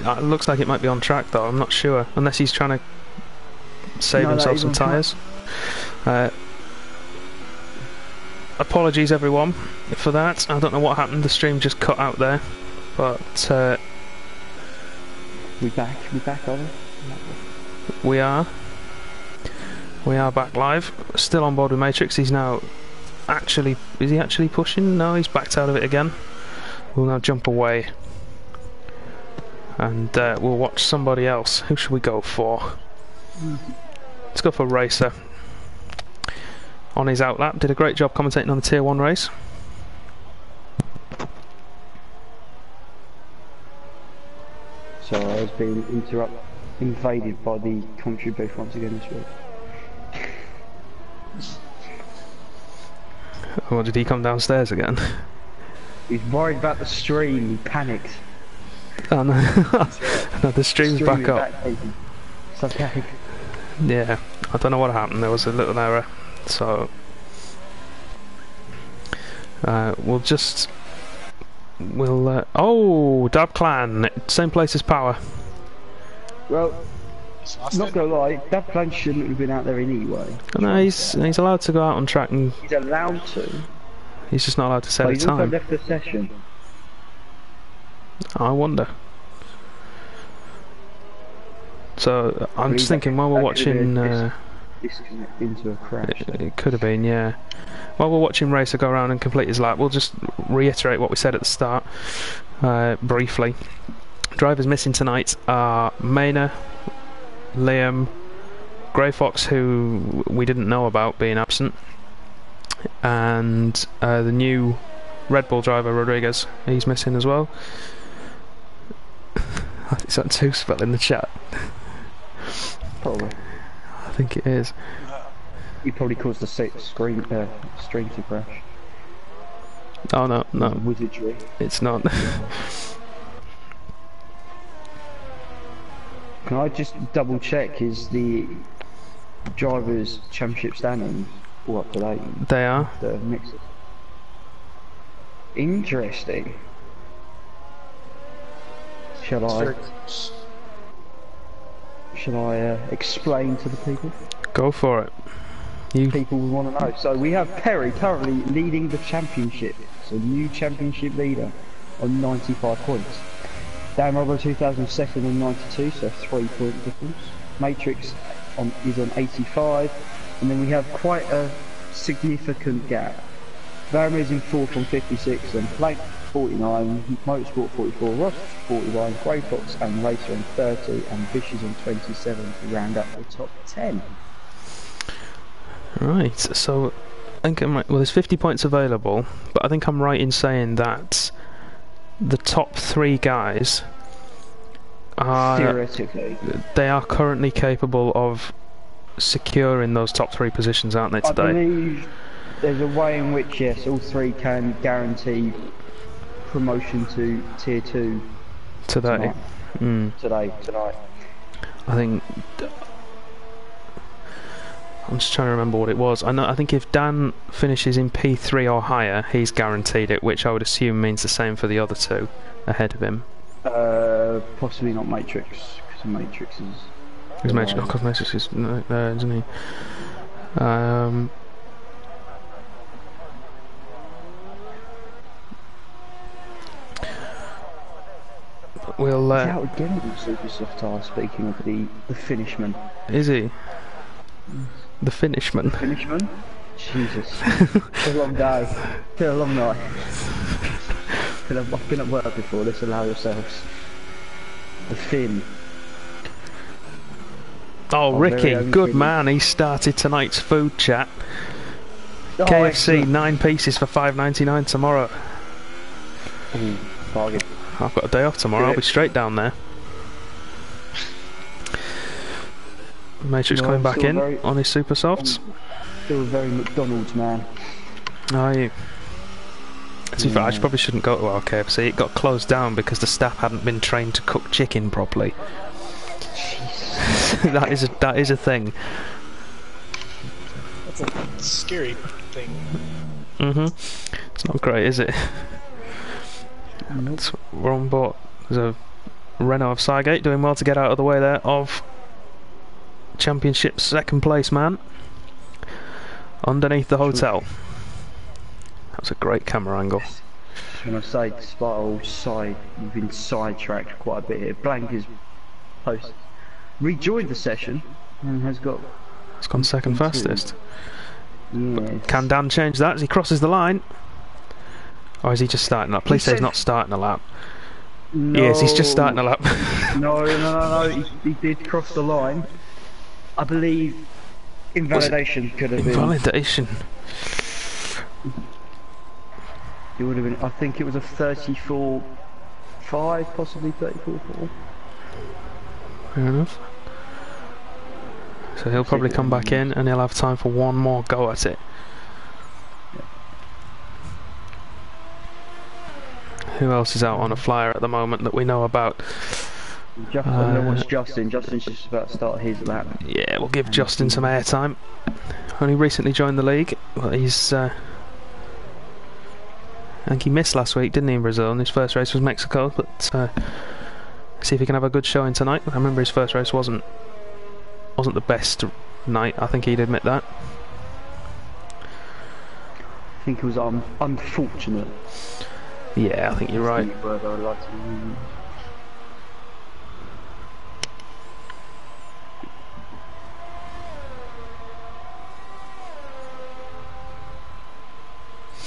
It looks like it might be on track though, I'm not sure. Unless he's trying to save himself some tyres. Apologies everyone for that. I don't know what happened, the stream just cut out there. But we back, are we? We are back live. Still on board with Matrix. He's now actually... Is he actually pushing? No, he's backed out of it again. We'll now jump away. And we'll watch somebody else. Who should we go for? Let's go for Racer. On his outlap. Did a great job commentating on the Tier 1 race. So I was being invaded by the commentary booth once again this week. Or did he come downstairs again? He's worried about the stream, he panicked. Oh no, no, the stream's back up. It's okay. Yeah, I don't know what happened, there was a little error. So, we'll oh, Dab Clan, same place as Power. Well, not gonna lie, Dab Clan shouldn't have been out there anyway. No, he's allowed to go out on track and... He's allowed to. He's just not allowed to set a he's time. Also left the session. I wonder. So, I'm just thinking while we're watching... disconnect into a crash. It could have been, yeah. While we're watching Racer go around and complete his lap, we'll just reiterate what we said at the start, briefly. Drivers missing tonight are Maynard, Liam, Grey Fox, who we didn't know about being absent, and the new Red Bull driver Rodriguez, he's missing as well. Is that two spell in the chat? Probably. I think it is. You probably caused the stream to crash. Oh no, no. Wizardry. It's not. Can I just double check, is the drivers' championship standings all up to date? They are. The mixers. Interesting. Shall I explain to the people? Go for it. People will want to know. So we have Perry currently leading the championship. So new championship leader on 95 points. Dan Robbo 2002nd on 92, so 3-point difference. Matrix is on 85, and then we have quite a significant gap. Varma is in 4th on 56, and Plank 49, Motorsport 44, Ross 41, Grey Fox and Racer on 30, and Bish is on 27 to round up the top 10. Right, so I think well, there's 50 points available, but I think I'm right in saying that the top 3 guys are theoretically, they are currently capable of securing those top 3 positions, aren't they, today? I believe there's a way in which, yes, all 3 can guarantee promotion to Tier 2 today. Tonight. I think I'm just trying to remember what it was. I think if Dan finishes in P3 or higher, he's guaranteed it, which I would assume means the same for the other 2 ahead of him. Possibly not Matrix, because Matrix is... Because Matrix is there, isn't he? We'll... He's out again with Super Soft tire, speaking of the finishman. Is he? The finishman? Finishman? Jesus. It's a long day. It's been a long night. I've been at work before, let's allow yourselves. The Finn. Oh, Ricky, good man, he started tonight's food chat. Oh, KFC, excellent. 9 pieces for $5.99 tomorrow. Ooh, bargain. I've got a day off tomorrow, I'll be straight down there. Matrix coming back in on his super softs. Still a very McDonald's man. Are you? To be fair, I probably shouldn't go to our KFC. It got closed down because the staff hadn't been trained to cook chicken properly. that is a thing. That's a scary thing. It's not great, is it? We're on board. There's a Renault of Sygate doing well to get out of the way there of Championship second place man underneath the hotel. That was a great camera angle. When I say, despite all we've been sidetracked quite a bit here. Blank is post rejoined the session and has got. It's gone second fastest. Yes. Can Dan change that as he crosses the line? Or is he just starting a lap? Please say he's not starting a lap. No, Yes, he's just starting a lap. no. He did cross the line. I believe invalidation could have been. Invalidation. It would have been. I think it was a 34.5, possibly 34.4. Fair enough. So he'll probably come back in and he'll have time for one more go at it. Who else is out on a flyer at the moment that we know about? Justin. Justin's just about to start his lap. Yeah, we'll give Justin some airtime. Only recently joined the league, but he's... I think he missed last week, didn't he, in Brazil? And his first race was Mexico, but see if he can have a good showing tonight. I remember his first race wasn't the best night. I think he'd admit that. I think it was unfortunate. Yeah, I think you're right.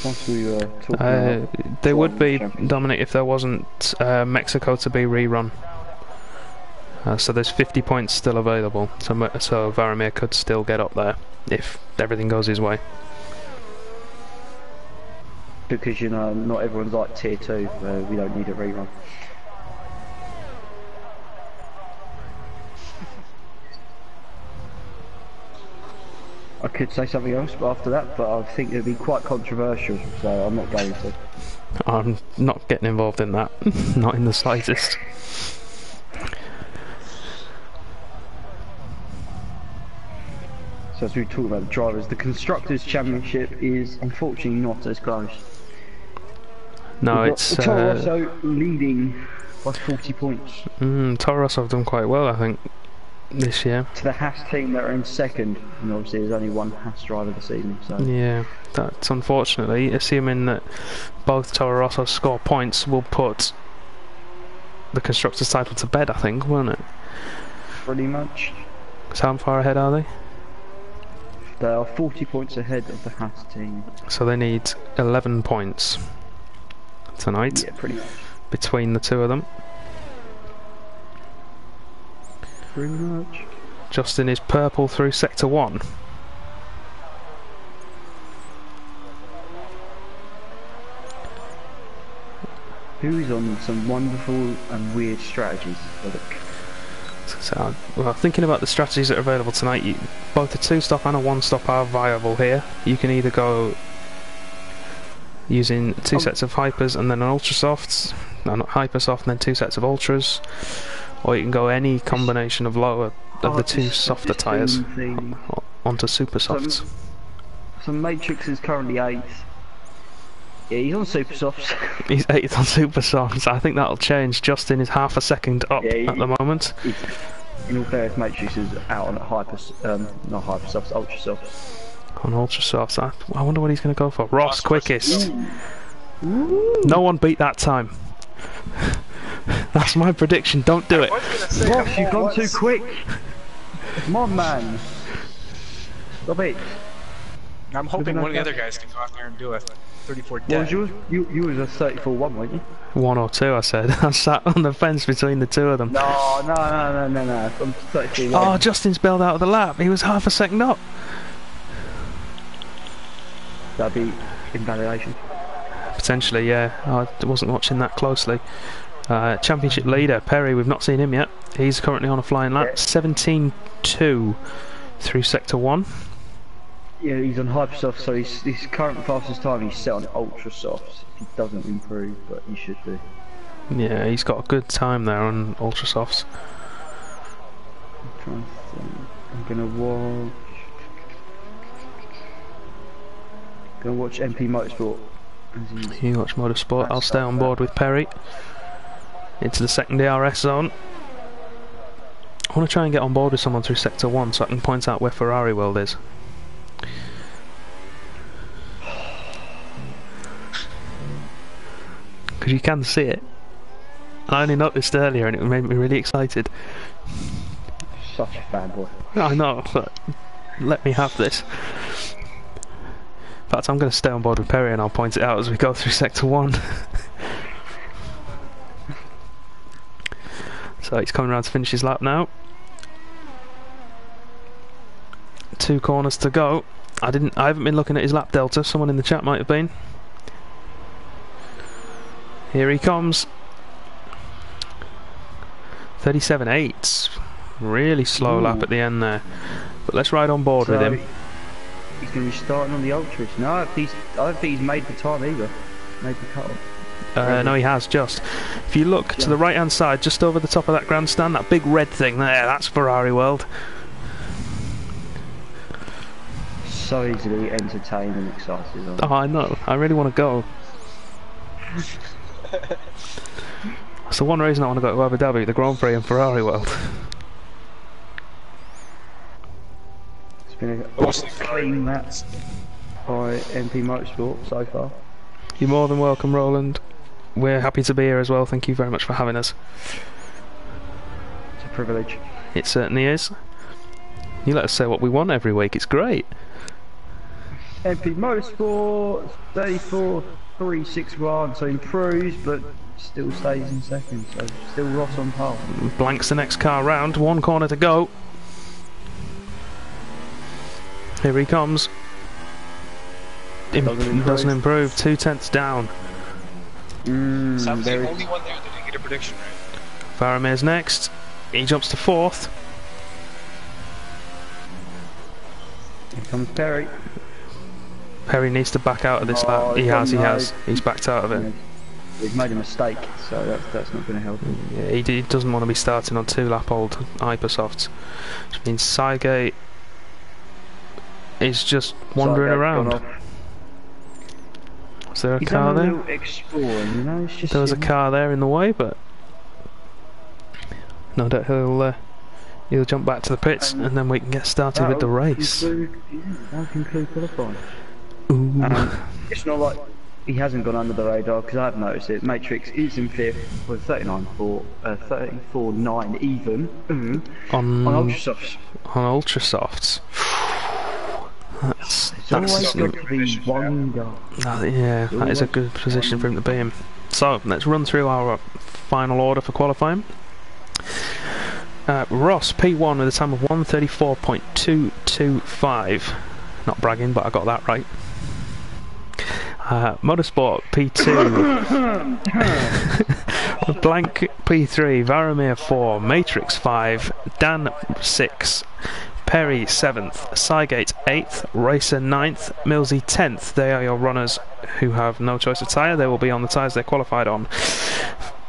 Once we were talking there would be, Dominic, if there wasn't Mexico to be rerun. So there's 50 points still available, so Varamir could still get up there if everything goes his way. Because, you know, not everyone's like tier 2, where we don't need a rerun. I could say something else after that, but I think it would be quite controversial, so I'm not going to. I'm not getting involved in that, not in the slightest. So as we talk about the drivers, the Constructors' Championship is unfortunately not as close. No, it's... Toro Rosso leading by 40 points. Toro Rosso have done quite well, I think, this year. To the Haas team that are in second, and obviously there's only one Haas driver this evening, so... Yeah, that's unfortunately, assuming that both Toro Rosso score points, will put the Constructors' title to bed, I think, won't it? Pretty much. So how far ahead are they? They are 40 points ahead of the Haas team. So they need 11 points tonight. Yeah, pretty much. Between the two of them. Pretty much. Justin is purple through sector 1. Who's on some wonderful and weird strategies? So, well, thinking about the strategies that are available tonight, both a 2-stop and a 1-stop are viable here. You can either go using 2 sets of hypers and then an ultra softs, no, not hyper soft, and then 2 sets of ultras, or you can go any combination of the 2 softer tyres onto super softs. So Matrix is currently 8th. Yeah, he's on super softs. He's 8th on super softs. I think that'll change. Justin is half a second up at the moment. In all fairness, Matrix is out on not hyper softs, ultra softs. On ultra softs, I wonder what he's going to go for. Ross, quickest. No one beat that time. That's my prediction. Don't do it. Ross, you've gone too quick. Come on, man. Stop it. I'm hoping one of the other guys can go out there and do it. 34 What was yours? You was a 34-1, weren't you? 1 or 2, I said. I sat on the fence between the two of them. No. I'm 34-1. Oh, Justin's bailed out of the lap. He was half a second up. That'd be invalidation. Potentially, yeah. I wasn't watching that closely. Championship leader, Perry, we've not seen him yet. He's currently on a flying lap. 17.2 through sector 1. Yeah, he's on hyper soft, so his current fastest time he's set on ultra softs. He doesn't improve, but he should do. Yeah, he's got a good time there on ultra softs. I'm trying to think. I'm gonna watch MP Motorsport. You watch Motorsport. I'll stay on board with Perry. into the second DRS zone. I want to try and get on board with someone through Sector 1 so I can point out where Ferrari World is. Because you can see it. I only noticed earlier and it made me really excited. Such a fanboy. I know, but let me have this. In fact, I'm going to stay on board with Perry and I'll point it out as we go through Sector 1. So he's coming around to finish his lap now. 2 corners to go. I haven't been looking at his lap delta. Someone in the chat might have been. Here he comes. 37.8. Really slow lap at the end there. But let's ride on board with him. He's going to be starting on the ultras. No, I don't think he's made the time either. Made the cut off. No, he has just. If you look to the right hand side, just over the top of that grandstand, that big red thing there, that's Ferrari World. So easily entertained and excited. Oh, I know. I really want to go. That's the one reason I want to go to Abu Dhabi, the Grand Prix and Ferrari World. It's been a clean match by MP Motorsport so far. You're more than welcome, Roland. We're happy to be here as well. Thank you very much for having us. It's a privilege. It certainly is. You let us say what we want every week. It's great. MP Motorsport 34.361, so improves but still stays in second, so still Ross on pole. Blanks the next car round, 1 corner to go. Here he comes. Doesn't improve, 2 tenths down. So I was the only one there that didn't get a prediction right. Faramir's next. He jumps to 4th. Here comes Perry. Perry needs to back out of this lap. He has. He's backed out of it. He's made a mistake, so that's not going to help him. Yeah, he doesn't want to be starting on 2-lap-old Hypersofts. Which means Sygate is just wandering around. Is there a car there? Exploring, you know? It's just there was a car there in the way, but no doubt he'll jump back to the pits and then we can get started with the race. That'll conclude qualifying. Ooh. It's not like he hasn't gone under the radar, because I've noticed it. Matrix is in 5th with 34.9 even on Ultrasofts. On Ultrasofts. That's always got to be one guy. Yeah, that is a good position for him to be in. So let's run through our final order for qualifying. Ross P1 with a time of 1:34.225. Not bragging, but I got that right. Motorsport P2. Blank P3. Varamir 4. Matrix 5. Dan 6. Perry 7th, Sygate 8th, Racer 9th, Millsy 10th. They are your runners who have no choice of tyre. They will be on the tyres they're qualified on.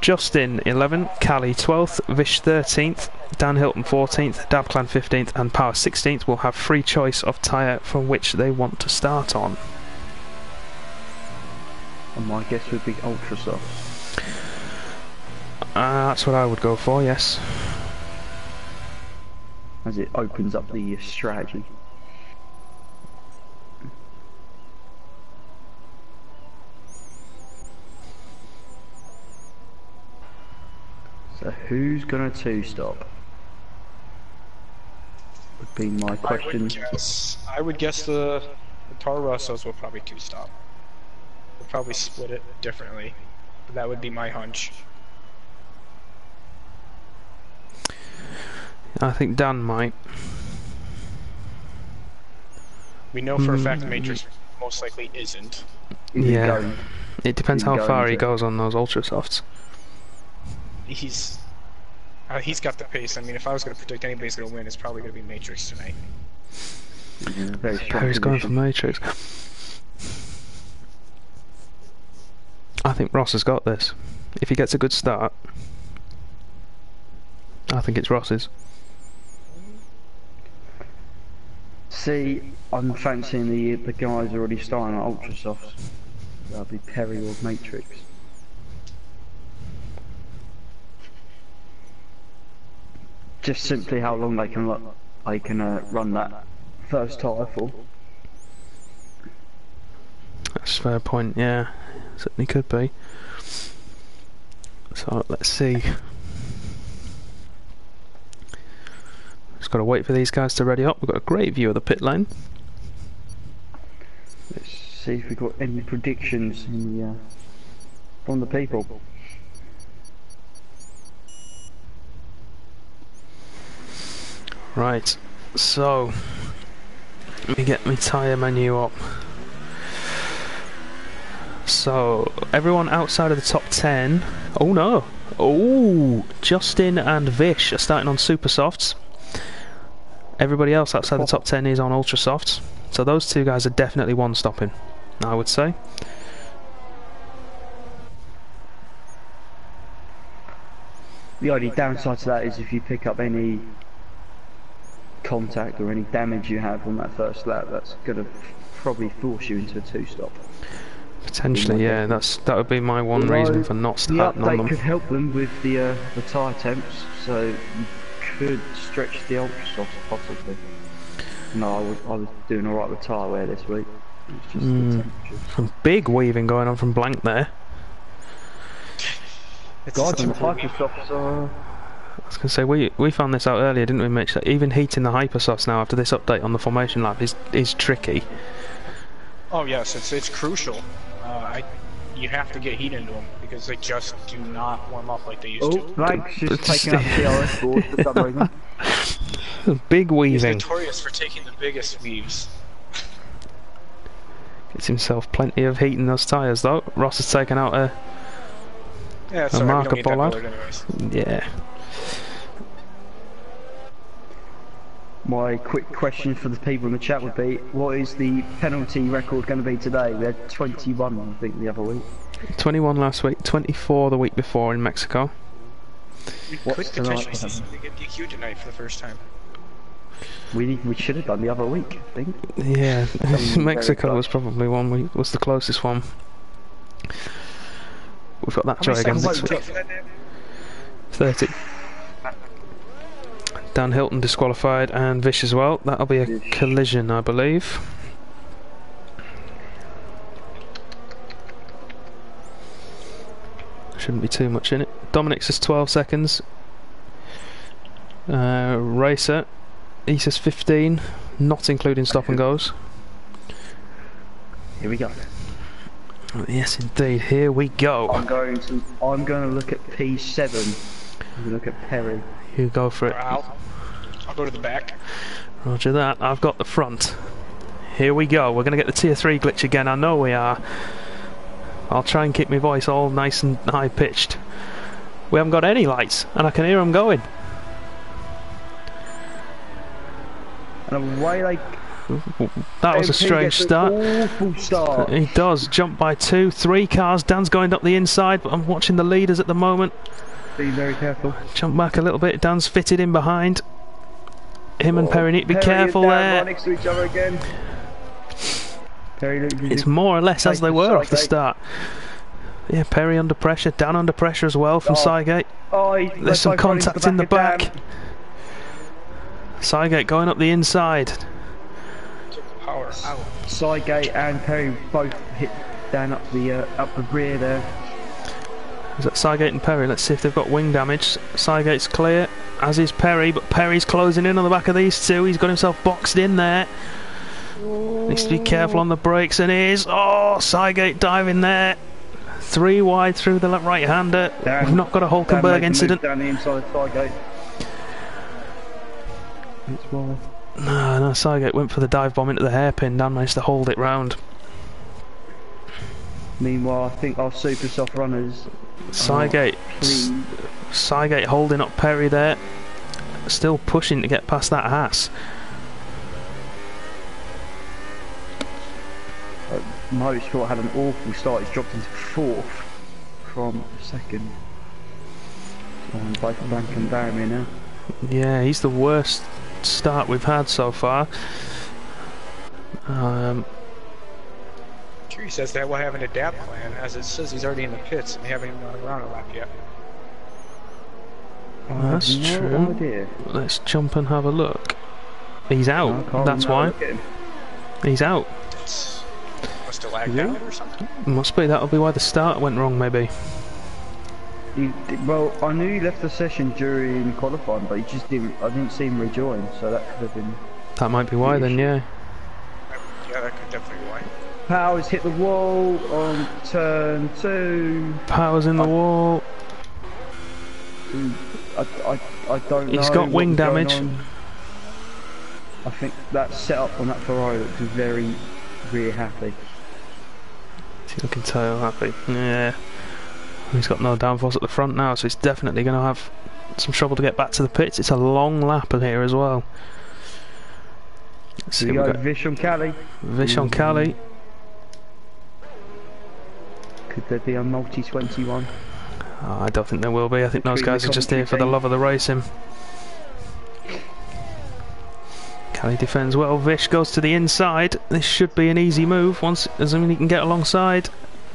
Justin 11th, Callie 12th, Vish 13th, Dan Hilton 14th, Dabclan 15th and Power 16th will have free choice of tyre from which they want to start on. And my guess would be Ultrasoft. That's what I would go for, yes. As it opens up the strategy. So who's gonna 2-stop? Would be my question. I would guess the Toro Rossos will probably 2-stop. We'll probably split it differently, but that would be my hunch. I think Dan might. We know for a fact Matrix most likely isn't. Yeah, it depends how far he goes on those Ultrasofts. He's got the pace. I mean, if I was going to predict anybody's going to win, it's probably going to be Matrix tonight. Perry's going for Matrix. I think Ross has got this. If he gets a good start, I think it's Ross's. See, I'm fancying the guys already starting at Ultrasofts. That'll be Perry or Matrix. just simply how long they can run that first tyre for. That's a fair point, yeah. Certainly could be. So let's see. Just got to wait for these guys to ready up. We've got a great view of the pit lane. Let's see if we've got any predictions in the, from the people. Right, so let me get my tyre menu up. So everyone outside of the top 10. Oh no! Oh, Justin and Vish are starting on super softs. Everybody else outside the top 10 is on ultra softs. So those two guys are definitely one stopping, I would say. The only downside to that is if you pick up any contact or any damage you have on that first lap, that's going to probably force you into a two-stop. Potentially, yeah. That would be my one reason for not starting on them. The update could help them with the tyre temps, so you could stretch the ultra softs possibly. No, I was doing alright with tyre wear this week. It's just the temperatures. Some big weaving going on from Blank there. God, and the hypersofts are... I was going to say, we found this out earlier, didn't we, Mitch? That even heating the hypersofts now after this update on the formation lap is tricky. Oh yes, it's crucial. You have to get heat into them because they just do not warm up like they used to. Oh, Blank's just taking up the TRS board for some reason. Big weaving. He's notorious for taking the biggest weaves. Gets himself plenty of heat in those tyres though. Ross has taken out a marker bollard. Yeah. My quick question for the people in the chat would be, what is the penalty record going to be today? We had 21, I think, the other week. 21 last week, 24 the week before in Mexico. We could potentially see something get DQ tonight for the first time. We should have done the other week, I think. Yeah, Mexico was probably was the closest one. We've got that joy again next week. 30. Dan Hilton disqualified and Vish as well. That'll be a collision, I believe. Shouldn't be too much in it. Dominic says 12 seconds. Racer, he says 15, not including stop and goes. Here we go. Yes, indeed. Here we go. I'm going to look at P7. I'm going to look at Perry. You go for it. I'll go to the back. Roger that. I've got the front. Here we go. We're going to get the tier 3 glitch again. I know we are. I'll try and keep my voice all nice and high pitched. We haven't got any lights, and I can hear them going. And away like... That was a strange start. Awful start. He does jump by 2, 3 cars. Dan's going up the inside, but I'm watching the leaders at the moment. Be very careful. Jump back a little bit. Dan's fitted in behind. Him and Perry need to be careful there. Right next to each other again. Perry, it's more or less as they were off the start. Yeah, Perry under pressure. Dan under pressure as well from Cygate. There's some contact in the back. Cygate going up the inside. Cygate and Perry both hit Dan up the rear there. Is that Cygate and Perry? Let's see if they've got wing damage. Cygate's clear, as is Perry, but Perry's closing in on the back of these two. He's got himself boxed in there. Needs to be careful on the brakes, and is. Oh, Cygate diving there. 3 wide through the right-hander. We've not got a Hulkenberg incident. Down the inside of Cygate. No, Cygate went for the dive bomb into the hairpin. Dan managed to hold it round. Meanwhile, I think our super soft runners... Cygate holding up Perry there. Still pushing to get past that Haas. Motorsport had an awful start. He's dropped into 4th from 2nd. Both Blank and Barry now. Yeah, he's the worst start we've had so far. He says that we'll have an adapt plan, as it says he's already in the pits and they haven't even gone around a lap yet. That's I have true. no idea. Let's jump and have a look. He's I out. can't That's now why. look at him. He's out. Must have lagged Is he? out or something. Must be. That'll be why the start went wrong, maybe. Well, I knew he left the session during qualifying, but he just didn't. I didn't see him rejoin, so that could have been. That might be why then, yeah. Yeah, that could definitely be why. Powers hit the wall on turn 2. Power's in the wall. I don't know. He's got what wing was going damage. on. I think that setup on that Ferrari looks very rear happy. Is he looking tail happy? Yeah. He's got no downforce at the front now, so he's definitely going to have some trouble to get back to the pits. It's a long lap here as well. Let's see, Here we we've go, got Vish on Cali. Vish on Cali. Could there be a multi-21? Oh, I don't think there will be. I think those Between guys the are just here for the commentary love of the racing. Cali defends well. Vish goes to the inside. This should be an easy move once, assuming he can get alongside.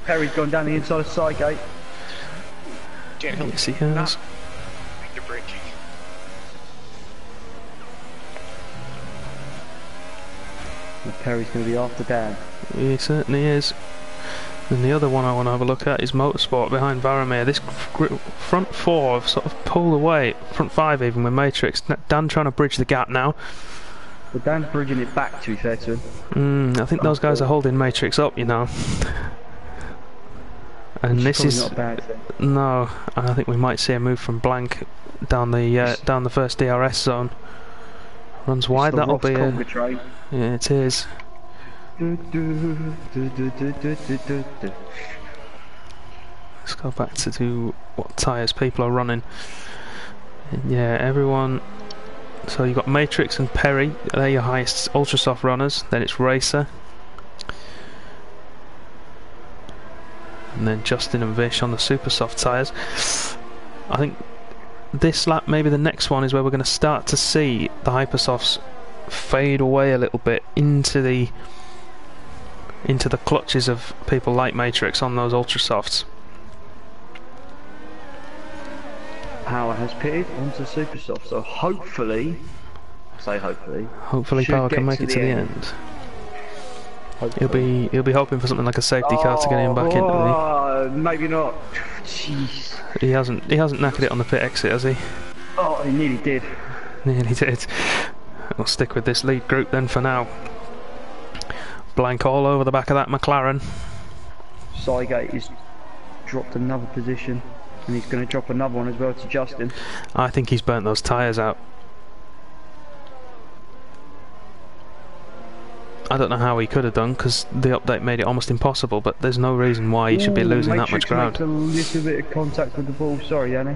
Perry's gone down the inside of side gate. Dan, Yes, he has. You're braking. And Perry's going to be after Dan. He certainly is. And the other one I want to have a look at is Motorsport behind Varamir. This front 4 have sort of pulled away, front 5 even with Matrix. Dan trying to bridge the gap now. But Dan's bridging it back, to be fair to him. I think those guys are holding Matrix up, you know. And Which this is is not a bad thing. no. I think we might see a move from Blank down the first DRS zone. Runs wide. It's the That'll Ross be Conga train. yeah, it is. Let's go back to what tyres people are running. Yeah, everyone. So you've got Matrix and Perry. They're your highest ultra soft runners. Then it's Racer. And then Justin and Vish on the super soft tyres. I think this lap, maybe the next one, is where we're going to start to see the hypersofts fade away a little bit into the clutches of people like Matrix on those ultra softs. Power has pitted onto super soft, so hopefully, Hopefully should Power get can make it to the end. He'll be hoping for something like a safety car to get him back into maybe not. Jeez. He hasn't knackered it on the pit exit, has he? Oh, he nearly did. Nearly did. We'll stick with this lead group then for now. Blank all over the back of that McLaren. Sygate has dropped another position, and he's going to drop another one as well to Justin. I think he's burnt those tyres out. I don't know how he could have done, because the update made it almost impossible, but there's no reason why he should be losing that much ground. Makes a little bit of contact with the ball. Sorry, Danny.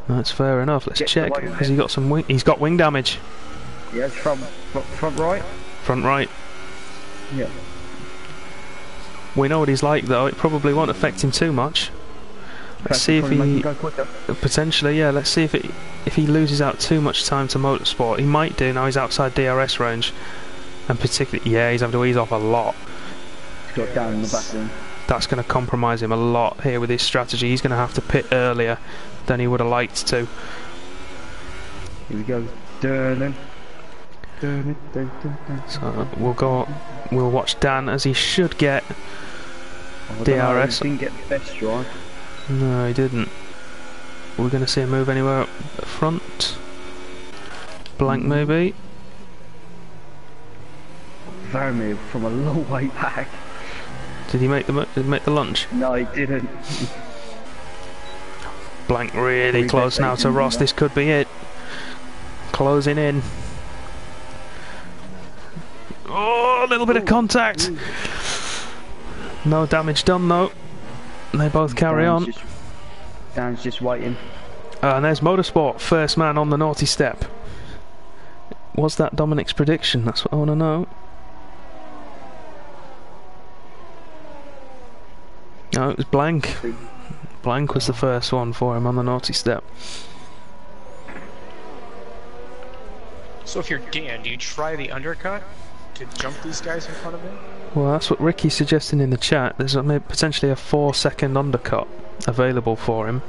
That's fair enough. Let's Gets check. away with Has it. he got some wing? He's got wing damage. Yeah, it's front right. Front right. Yeah. We know what he's like though. It probably won't affect him too much. Let's see if Probably make him he go quicker. potentially. Yeah. Let's see if he loses out too much time to motorsport. He might do. Now he's outside DRS range, and particularly he's having to ease off a lot. He's got down in the back room. That's going to compromise him a lot here with his strategy. He's going to have to pit earlier than he would have liked to. Here we go. Dun, dun, dun, dun. So we'll watch Dan, as he should get I don't know, DRS. he didn't get the best drive. No, he didn't. We're going to see him move anywhere up front. Blank maybe. Varamir from a long way back. Did he make the lunge? No, he didn't. Blank really Three close best now eight to in Ross. there. This could be it. Closing in. Oh, a little bit of contact. No damage done though. They both carry on. Dan's just waiting. And there's Motorsport, first man on the naughty step. Was that Dominic's prediction? That's what I want to know. No, it was Blank. Blank was the first one for him on the naughty step. So if you're Dan, do you try the undercut to jump these guys in front of him? Well, that's what Ricky's suggesting in the chat. There's potentially a 4-second undercut available for him.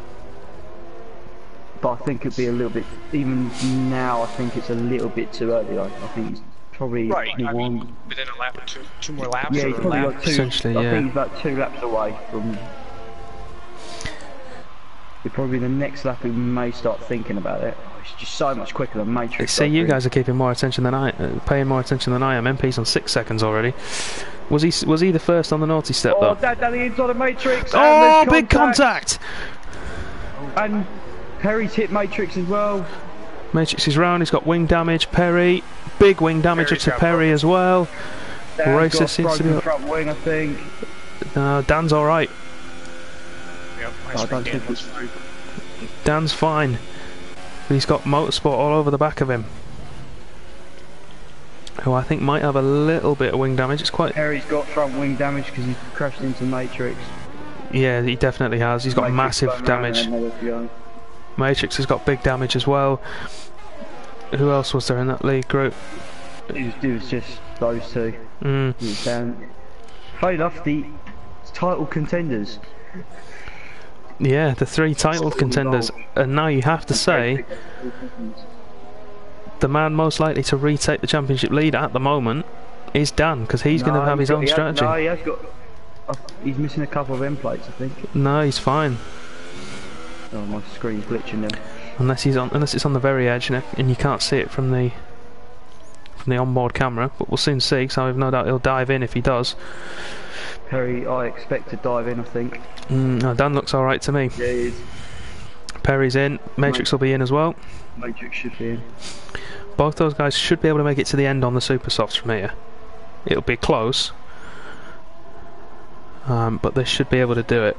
but I think it'd be a little bit. Even now, I think it's a little bit too early. I think he's probably Right. I one. mean, within a lap or two more laps. Yeah, or he's a probably lap. got two. Essentially, I yeah. think he's about 2 laps away from. Probably the next lap we may start thinking about it. Oh, it's just so much quicker than Matrix. See, you guys are keeping more attention than paying more attention than I am. MP's on 6 seconds already. Was he the first on the naughty step though? Danny into the Matrix. Oh, big contact! And Perry's hit Matrix as well. Matrix is round. He's got wing damage. Perry, big wing damage to Perry as well. Racer seems to be front wing, I think. Dan's all right. Yep. I don't think it's Dan's fine. But he's got motorsport all over the back of him, who I think might have a little bit of wing damage. It's quite. Perry's got front wing damage because he crashed into Matrix. Yeah, he definitely has. He's got massive damage. Matrix has got big damage as well. Who else was there in that league group? It was just those two. Mm. He was down. Funny enough, the title contenders. Yeah, the 3 title contenders. And now you have to say, the man most likely to retake the championship lead at the moment is Dan, because he's going to have his own strategy. No, he has got. He's missing a couple of end plates, I think. No, he's fine. Oh, my screen's glitching then. Unless it's on the very edge, and you can't see it from the onboard camera. But we'll soon see, because I have no doubt he'll dive in if he does. Perry, I expect to dive in, I think. No, Dan looks alright to me. Yeah, he is. Perry's in. Matrix will be in as well. Matrix should be in. Both those guys should be able to make it to the end on the super softs from here. It'll be close, but they should be able to do it.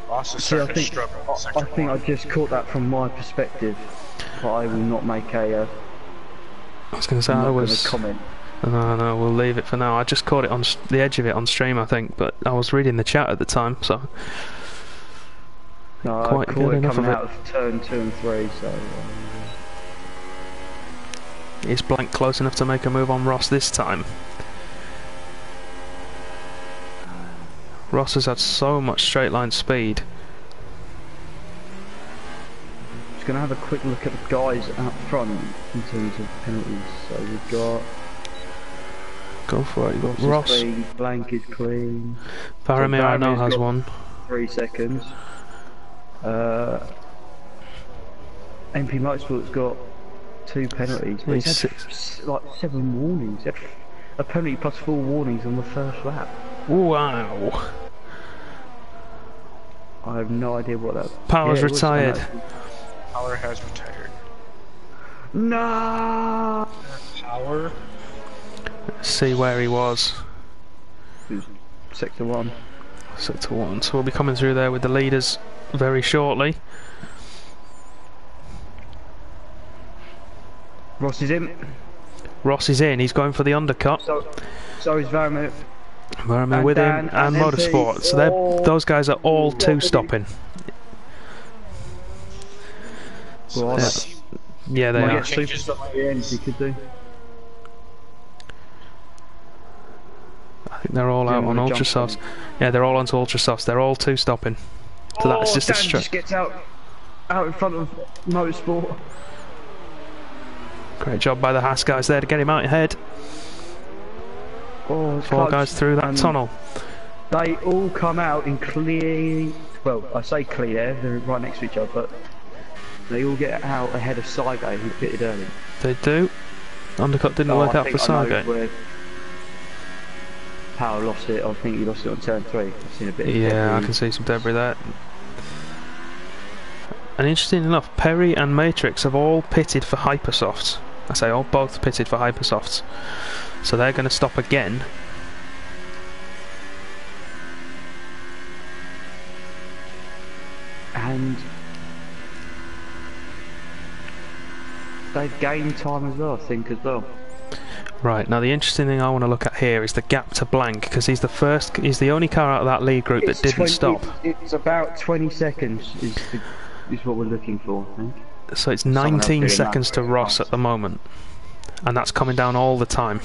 Ross is See, I starting to struggle. I think I just caught that from my perspective, but I will not make a. I was going to say I was. Comment. No, we'll leave it for now. I just caught it on the edge of it on stream, I think, but I was reading the chat at the time, so. No, quite I good caught it enough coming of out of turn 2 and 3, so. Is Blank close enough to make a move on Ross this time? Ross has had so much straight line speed. Just gonna have a quick look at the guys out front in terms of penalties. So we've got. Go for it. You've got Ross Ross. is clean, Blank is clean. Faramir I know has one. 3 seconds. MP Motorsport's got 2 penalties. But he's had like 7 warnings. He had a penalty plus 4 warnings on the first lap. Wow. I have no idea what that. Power's retired. Power has retired. No. Power. Let's see where he was. Sector 1. Sector 1. So we'll be coming through there with the leaders very shortly. Ross is in. Ross is in. He's going for the undercut. So is Varamir. Varamir with him and Motorsport. So those guys are all 2 stopping. Well, yeah, they are. Super stuff at the end, he could do. I think they're all out on ultra softs. Yeah, they're all onto ultra softs. They're all 2 stopping. So that's just a Dan just gets out in front of Motorsport. Great job by the Haas guys there to get him out ahead. Oh, 4 guys through that tunnel. They all come out in clear. Well, I say clear. They're right next to each other, but they all get out ahead of Sygate, who pitted early. They do. Undercut didn't work out for Sygate. Power lost it. I think he lost it on turn 3. I've seen a bit of yeah, debris. I can see some debris there. And interesting enough, Perry and Matrix have all pitted for hypersofts. I say both pitted for hypersofts. So they're going to stop again. And they've gained time as well, I think, as well. Right, now the interesting thing I want to look at here is the gap to Blank, because he's the only car out of that lead group that didn't stop. It's about 20 seconds is what we're looking for, I think. So it's 19 seconds to Ross at the moment, and that's coming down all the time.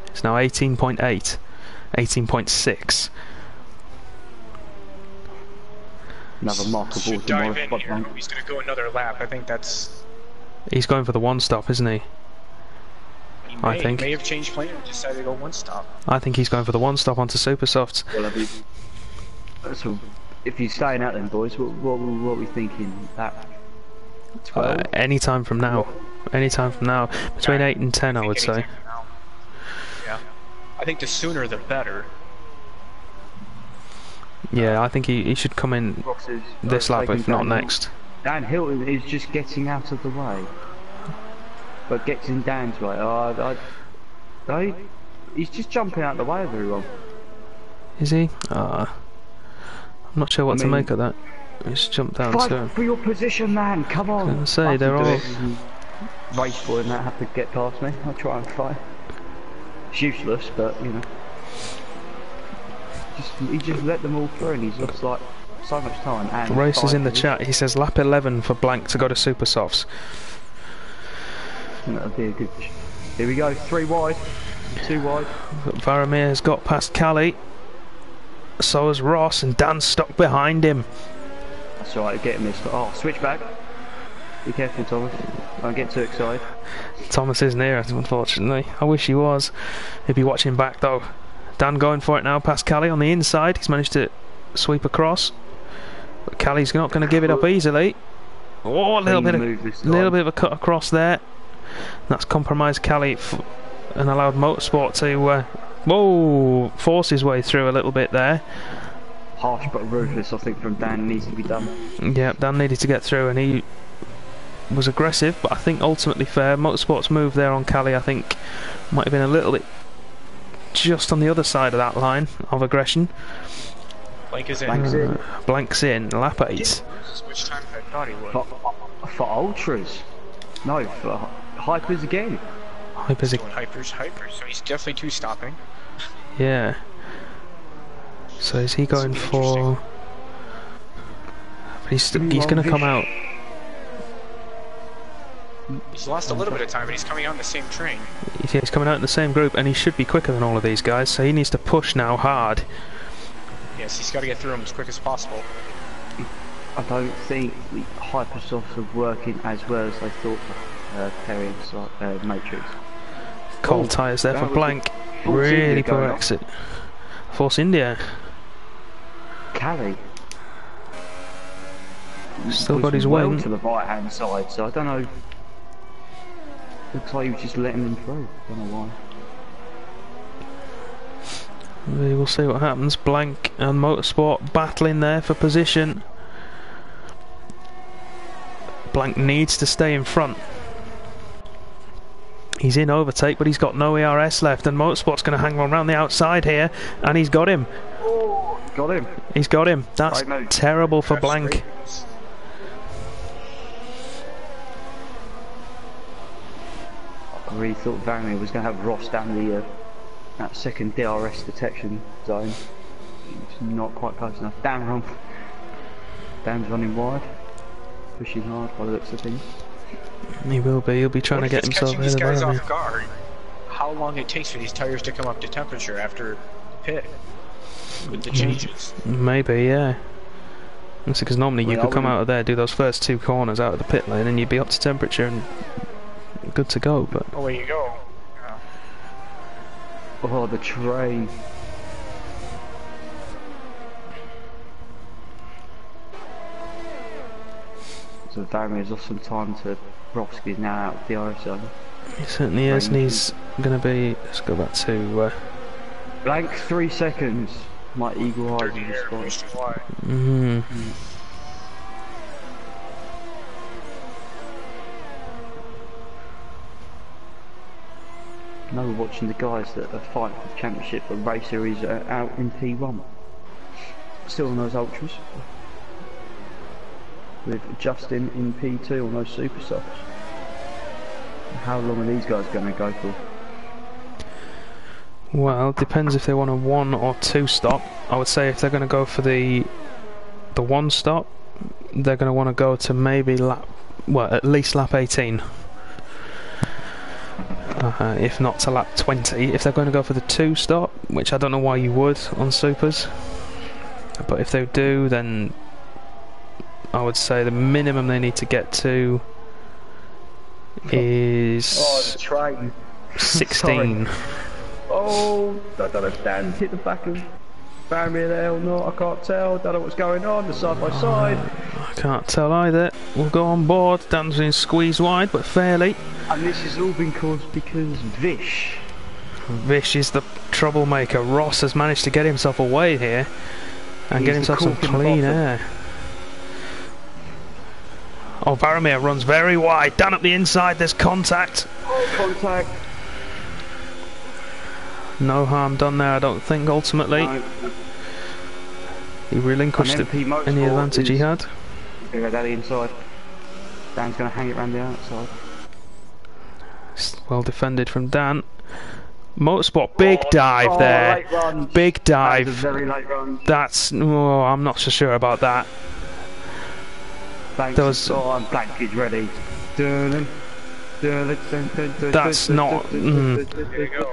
It's now 18.8, 18.6. Another marker Should board to dive Morris, in but here. He's going to go another lap. I think that's... He's going for the one stop, isn't he? He may have changed plan and decided to go one stop. I think he's going for the one stop onto super softs. Well, so if you're staying out then, boys, what are we thinking? That 12? Any time from now. Any time from now. Between 8 and 10, I would say. Yeah. I think the sooner the better. Yeah, I think he should come in this lap, if not next. Dan Hilton is just getting out of the way. But gets in Dan's way. He's just jumping out the way of everyone. Is he? I'm not sure what to make of that. He's jumped down fight for your position, man. Come on. I was gonna say, they're all... Race boy and that have to get past me. I'll try and fight. It's useless, but you know. He just let them all through and he's lost like so much time. And Race is in the chat. He says lap 11 for blank to go to super softs. That'll be a good. Here we go. 3 wide, 2 wide. Varamir has got past Callie. So has Ross, and Dan's stuck behind him. That's alright. Get him this. Oh, switch back. Be careful, Thomas. Don't get too excited. Thomas isn't here, unfortunately. I wish he was. He'd be watching back though. Dan going for it now past Callie on the inside. He's managed to sweep across. But Callie's not going to give it up easily. Oh, a little bit of a cut across there. That's compromised Callie and allowed Motorsport to force his way through a little bit there. Harsh but ruthless, I think, from Dan needs to be done. Yeah, Dan needed to get through and he was aggressive, but I think ultimately fair. Motorsport's move there on Callie, I think, might have been a little bit just on the other side of that line of aggression. Blank is in. Blank's in, lap 8. Which time I thought he would. For ultras. No, for hypers again. Hypers. So he's definitely 2 stopping. Yeah. So is he going for... But he's going to come out. He's lost a little bit of time, but he's coming out in the same train. Yeah, he's coming out in the same group, and he should be quicker than all of these guys, so he needs to push now hard. Yes, he's got to get through them as quick as possible. I don't think the hypersofts are working as well as they thought Perry and Matrix. Cold tyres there for Blank. Really poor exit. Force India. Callie. Still got his wing. To the right hand side, so I don't know. Looks like he was just letting them through. Don't know why. We will see what happens. Blank and Motorsport battling there for position. Blank needs to stay in front. He's in overtake, but he's got no ERS left, and Motorsport's going to hang on around the outside here, and he's got him. Oh, got him. He's got him. That's terrible for Blank. I really thought Vanny was going to have Ross down the that second DRS detection zone. It's not quite close enough. Dan's running wide, pushing hard by the looks of things. He will be. He'll be trying to get himself ahead of guys off guard. How long it takes for these tires to come up to temperature after pit with the changes? Maybe, yeah. Because normally you could come out of there, do those first 2 corners out of the pit lane, and you'd be up to temperature and good to go. But away you go. Yeah. Oh, the train. So Darren has lost some time to Broski's now out of the DRS zone. He certainly is, and he's going to be... Let's go back to... Blank 3 seconds. My eagle eyes in the spot. Now we're watching the guys that are fighting for the championship, but Racer is out in P1. Still on those ultras. With Justin in P2 on those super softs. How long are these guys going to go for? Well, depends if they want a 1 or 2 stop. I would say if they're going to go for the 1 stop, they're going to want to go to maybe at least lap 18. If not to lap 20. If they're going to go for the 2 stop, which I don't know why you would on supers, but if they do, then I would say the minimum they need to get to is Oh, the train. 16. Oh, I don't know if Dan's hit the back of Barry there or not. I can't tell. Don't know what's going on. The side by side. I can't tell either. We'll go on board. Dan's been squeezed wide, but fairly. And this has all been caused because Vish. Vish is the troublemaker. Ross has managed to get himself away here and get himself some clean air. Oh, Varamir runs very wide. Down up the inside, there's contact. Oh, contact. No harm done there, I don't think, ultimately. No. He relinquished any advantage he had. Go down the inside. Dan's going to hang it round the outside. Well defended from Dan. Motorsport, big dive there. Late run. Big dive. That was a very late run. That's... Oh, I'm not so sure about that. Blank, There was... Blank is ready. That's not... I'm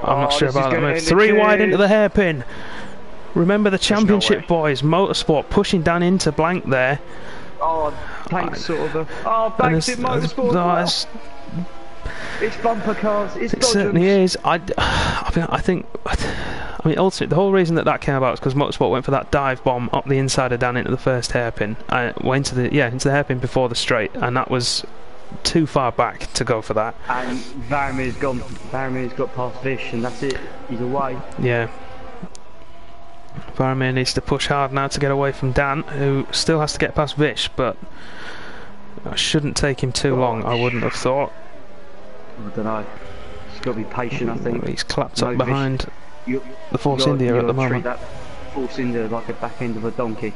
not sure about that move. 3 wide into the hairpin. Remember the championship, boys. Motorsport pushing Dan into Blank there. Oh, Blank's sort of a... Oh, Blank's in Motorsport. It's bumper cars. It's It certainly is. I mean, ultimately, the whole reason that came about is because Motorsport went for that dive bomb up the inside of Dan into the first hairpin. Into the hairpin before the straight, and that was too far back to go for that. And Varamir's gone. Varamir's got past Vish, and that's it. He's away. Yeah. Varamir needs to push hard now to get away from Dan, who still has to get past Vish, but it shouldn't take him too long, I wouldn't have thought. I don't know. He's got to be patient, I think. He's clapped up behind the Force India at the moment. Treat that Force India like a back end of a donkey.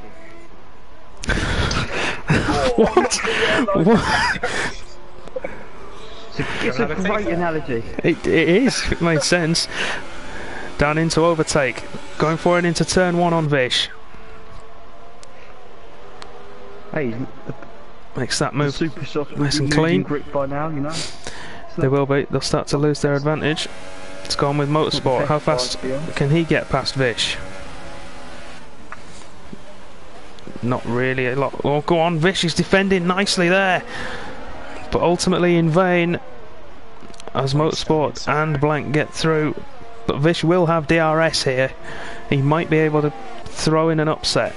What? What? It's a great analogy. It is. It made sense. Down into overtake. Going for it into turn 1 on Vish. Hey, Makes that move super soft, nice and clean. Grip by now, you know. They will be. They'll start to lose their advantage. It's gone with Motorsport. How fast can he get past Vish? Not really a lot. Oh, go on. Vish is defending nicely there. But ultimately in vain, as Motorsport and Blank get through. But Vish will have DRS here. He might be able to throw in an upset.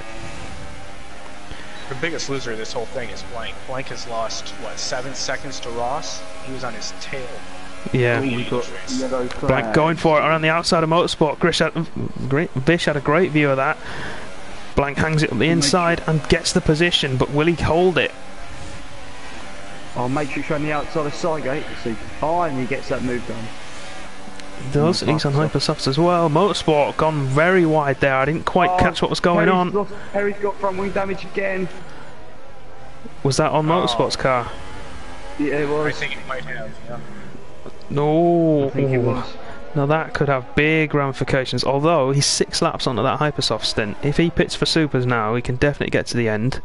The biggest loser of this whole thing is Blank. Blank has lost, what, 7 seconds to Ross? He was on his tail. Yeah. Blank going for it around the outside of Motorsport. Vish had a great view of that. Blank hangs it up the inside and gets the position, but will he hold it? Oh, Matrix around the outside of Sygate. See, finally gets that move done. He does. He's on Hypersofts as well. Motorsport gone very wide there. I didn't quite catch what was going on. Harry's got front wing damage again. Was that on Motorsport's car? Yeah, it was. I think it might have, yeah. No. I think it was. Now that could have big ramifications. Although he's 6 laps onto that Hypersoft stint. If he pits for Supers now, he can definitely get to the end.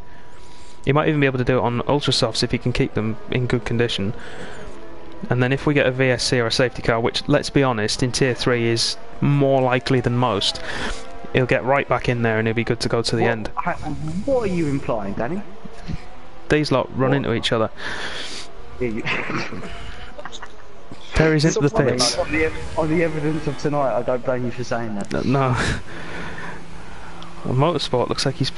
He might even be able to do it on Ultrasofts if he can keep them in good condition. And then if we get a VSC or a safety car, which, let's be honest, in Tier 3 is more likely than most, he'll get right back in there and he'll be good to go to the end. What are you implying, Danny? These lot run into each other. Terry's into the pits. On the evidence of tonight, I don't blame you for saying that. No. Motorsport looks like he's...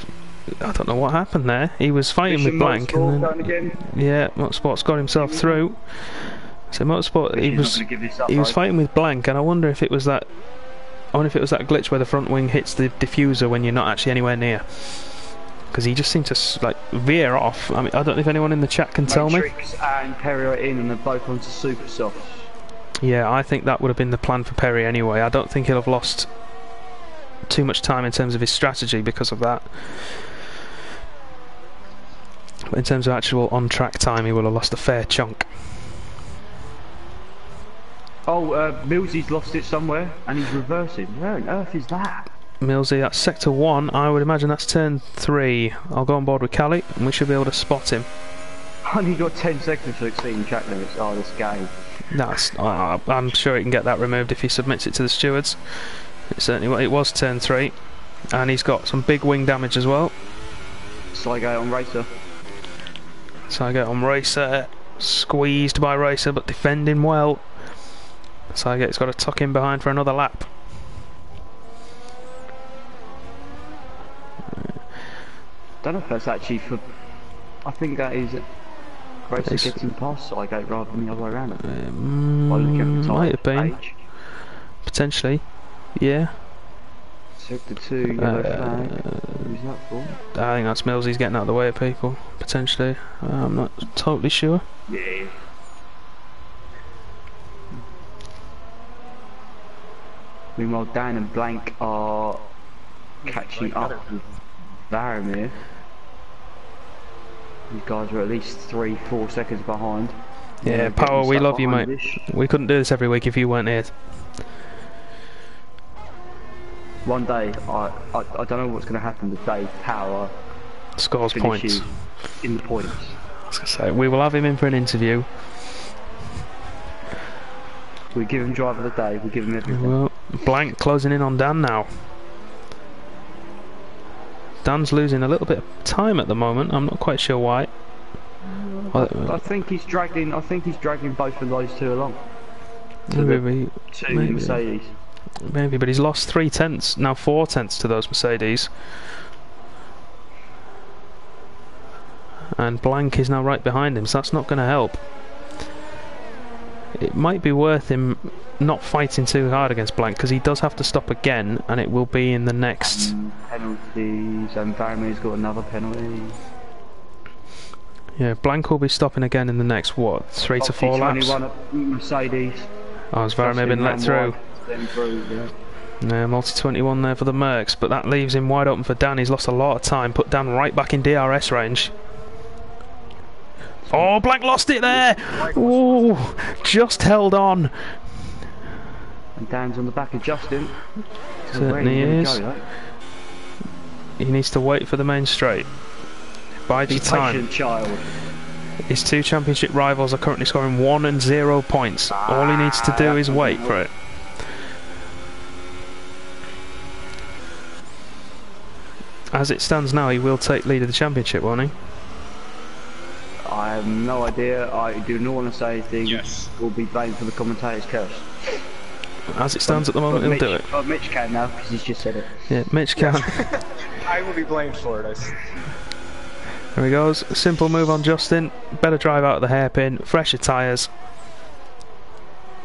I don't know what happened there. He was fighting with Blank, and then, yeah, Motorsport's got himself through. So Motorsport, he was fighting with Blank, and I wonder if it was that. I wonder if it was that glitch where the front wing hits the diffuser when you're not actually anywhere near. Because he just seemed to like veer off. I mean, I don't know if anyone in the chat can tell me. Matrix and Perry are in, and they're both onto super soft. Yeah, I think that would have been the plan for Perry anyway. I don't think he'll have lost too much time in terms of his strategy because of that. But in terms of actual on-track time, he will have lost a fair chunk. Oh, Millsy's lost it somewhere, and he's reversing. Where on earth is that? Millsy, that's sector 1. I would imagine that's turn 3. I'll go on board with Callie, and we should be able to spot him. Only got 10 seconds to exceed track limits. Oh, this game. That's. I'm sure he can get that removed if he submits it to the stewards. It was turn 3, and he's got some big wing damage as well. Sygate on Racer. So I get on Racer, squeezed by Racer, but defending well. So I get it's got to tuck in behind for another lap. Don't know if that's actually for. I think that is Racer getting past Sygate rather than the other way around. Might have been. Potentially, yeah. Sector 2, yellow flag. Who's that for? I think that's Millsy's getting out of the way of people, potentially. I'm not totally sure. Yeah. Meanwhile, Dan and Blank are catching up with Varamir. These guys are at least 3-4 seconds behind. Yeah, Power, we love you, mate. We couldn't do this every week if you weren't here. One day, I don't know what's going to happen the day Power scores points. In the points. I was going to say, we will have him in for an interview. We give him driver of the day, we give him everything. Well, Blank closing in on Dan now. Dan's losing a little bit of time at the moment. I'm not quite sure why. I think he's dragging both of those two along. Maybe Mercedes. Maybe, but he's lost 3 tenths, now 4 tenths to those Mercedes. And Blank is now right behind him, so that's not going to help. It might be worth him not fighting too hard against Blank, because he does have to stop again, and it will be in the next... penalties, and Varamir's got another penalty. Yeah, Blank will be stopping again in the next, what, 3 to 4 laps? Mercedes. Oh, has Varamir been let through? Yeah, multi-21 there for the Mercs, but that leaves him wide open for Dan. He's lost a lot of time, put Dan right back in DRS range. Oh, Blank lost it there! Oh, just held on. And Dan's on the back of Justin. Certainly is. He needs to wait for the main straight. Bide your time. Child. His 2 championship rivals are currently scoring 1 and 0 points. All he needs to do is wait for it. As it stands now, he will take lead of the championship, won't he? I have no idea. I do not want to say anything. Yes. Will be blamed for the commentator's curse. As it stands at the moment, he'll do it. But Mitch can now, because he's just said it. Yeah, Mitch can. I will be blamed for it. There he goes. Simple move on Justin. Better drive out of the hairpin. Fresher tyres.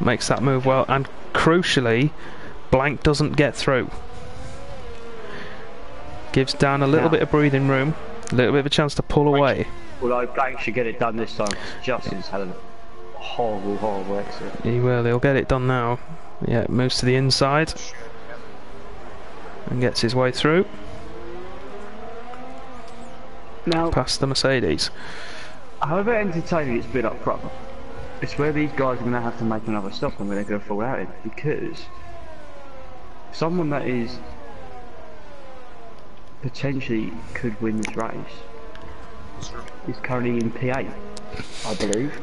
Makes that move well. And crucially, Blank doesn't get through. Gives Dan a little bit of breathing room. A little bit of a chance to pull away. Although Blank should get it done this time. Justin's had a horrible exit. He will. He'll get it done now. Yeah, moves to the inside. And gets his way through. Now, past the Mercedes. However entertaining it's been up front, it's where these guys are going to have to make another stop and where they're going to fall out in, because someone that is potentially could win this race is currently in P8, I believe.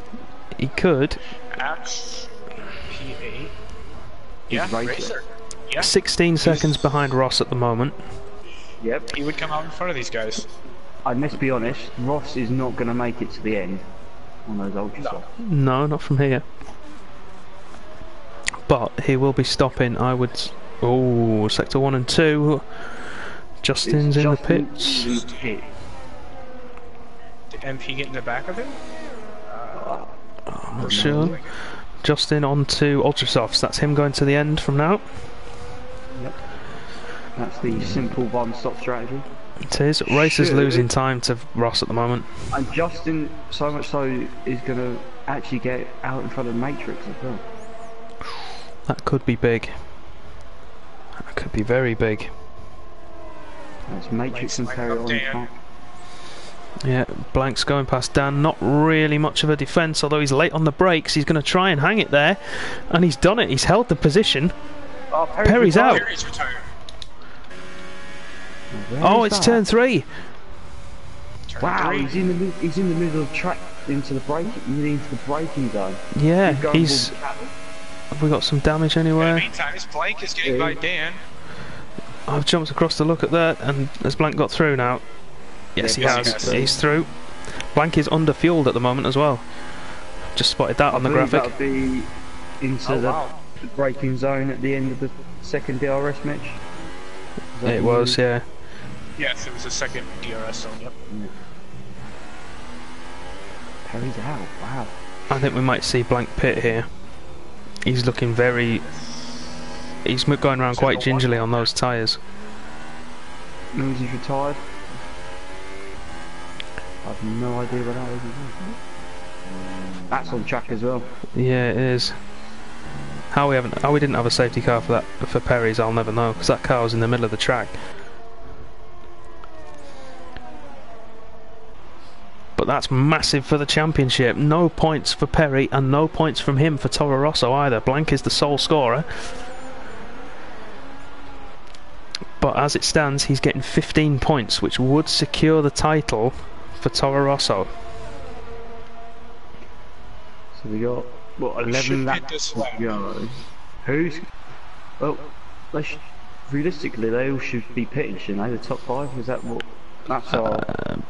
He could. P8. Yeah, Racer. Yeah. 16 seconds behind Ross at the moment. Yep. He would come out in front of these guys. And let's be honest, Ross is not going to make it to the end on those ultra softs. No, not from here. But he will be stopping, I would... Oh, sector 1 and 2. Justin's in the pits. Did MP get in the back of him? I'm not sure. Justin on to ultra softs. That's him going to the end from now. Yep. That's the simple one-stop strategy. It is. Racer's losing time to Ross at the moment. And Justin, so much so, is going to actually get out in front of Matrix as well. That could be big. That could be very big. That's Matrix and Perry on track. Yeah, Blank's going past Dan. Not really much of a defence, although he's late on the brakes. He's going to try and hang it there. And he's done it. He's held the position. Oh, Perry's out. Perry's retired. Oh, it's turn 3. Wow, he's in the middle of track into the braking zone. Yeah, have we got some damage anywhere? In the meantime, his Blank is getting by Dan. I've jumped across to look at that, and has Blank got through now? Yes, he has. He's through. Blank is under-fueled at the moment as well. Just spotted that on the graphic. That'll be into the braking zone at the end of the second DRS match. It was, yeah. Yes, it was the second DRS zone, yep. Yeah. Perry's out, wow. I think we might see Blank pit here. He's looking very... He's going around quite gingerly on those tyres. Means he's retired. I have no idea what that is. That's on track as well. Yeah, it is. How we didn't have a safety car for that for Perry's, I'll never know, because that car was in the middle of the track. But that's massive for the championship. No points for Perry and no points from him for Toro Rosso either. Blank is the sole scorer. But as it stands, he's getting 15 points, which would secure the title for Toro Rosso. So we got, what, 11 laps to go. Who's... Well, realistically, they all should be pitting, shouldn't they? The top 5, is that what... That's our...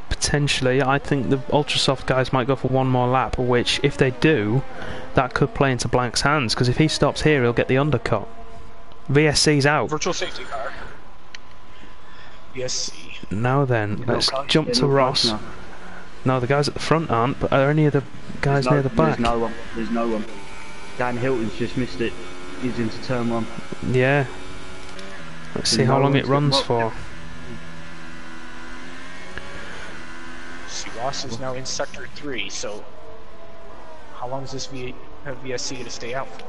Potentially, I think the Ultrasoft guys might go for one more lap, which, if they do, that could play into Blank's hands, because if he stops here, he'll get the undercut. VSC's out. Virtual safety car. VSC. Now then, let's jump to Ross. No, the guys at the front aren't, but are any of the guys near the back? There's no one. There's no one. Dan Hilton's just missed it. He's into turn 1. Yeah. Let's see how long it runs for. See, Ross is now in sector 3, so how long is this VSC going to stay out for?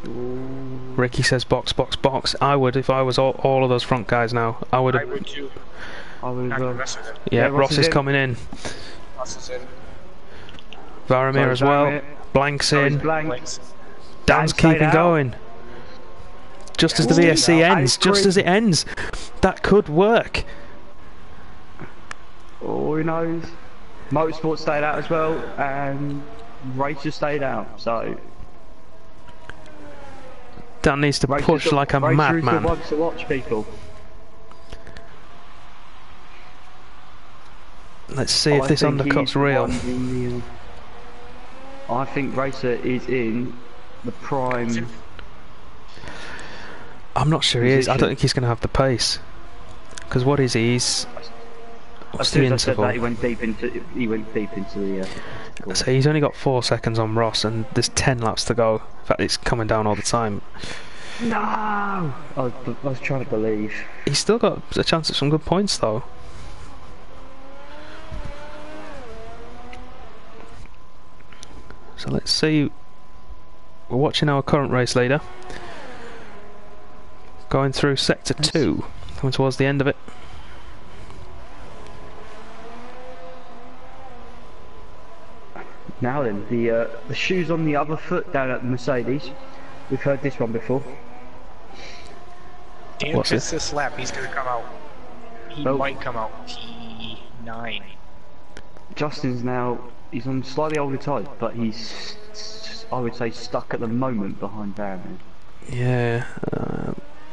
Ricky says box, box, box. I would if I was all of those front guys now. I would. I would too. I would as well. Yeah, Ross is coming in. Ross is in. Varamir as well. Blank's in. Dan's keeping going. Just as the VSC ends. Just as it ends. That could work. Oh, who knows? Motorsport stayed out as well, and Racer stayed out. So. Dan needs to push like a madman. Wants to watch people. Let's see if this undercut's real. I think Racer is in the prime. I'm not sure he is. I don't think he's going to have the pace. Because what is he? What's the interval? He went deep into the. So he's only got 4 seconds on Ross, and there's 10 laps to go. In fact, it's coming down all the time. No! I was trying to believe. He's still got a chance at some good points, though. So let's see. We're watching our current race leader going through sector 2, coming towards the end of it. Now then, the shoes on the other foot down at the Mercedes. We've heard this one before. Dan fits this lap, he's going to come out. He might come out P9. Justin's now, he's on slightly older tyres, but he's, I would say, stuck at the moment behind Darren. Yeah,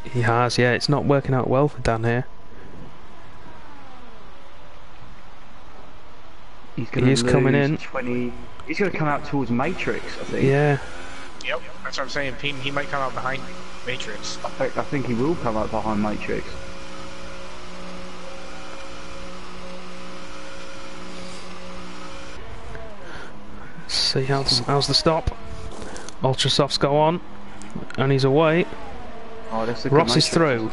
he has, yeah. It's not working out well for Dan here. He is coming in. 20. He's going to come out towards Matrix, I think. Yeah. Yep, that's what I'm saying. He might come out behind Matrix. I think he will come out behind Matrix. Let's see how's the stop. Ultrasofts go on, and he's away. Oh, Ross is through.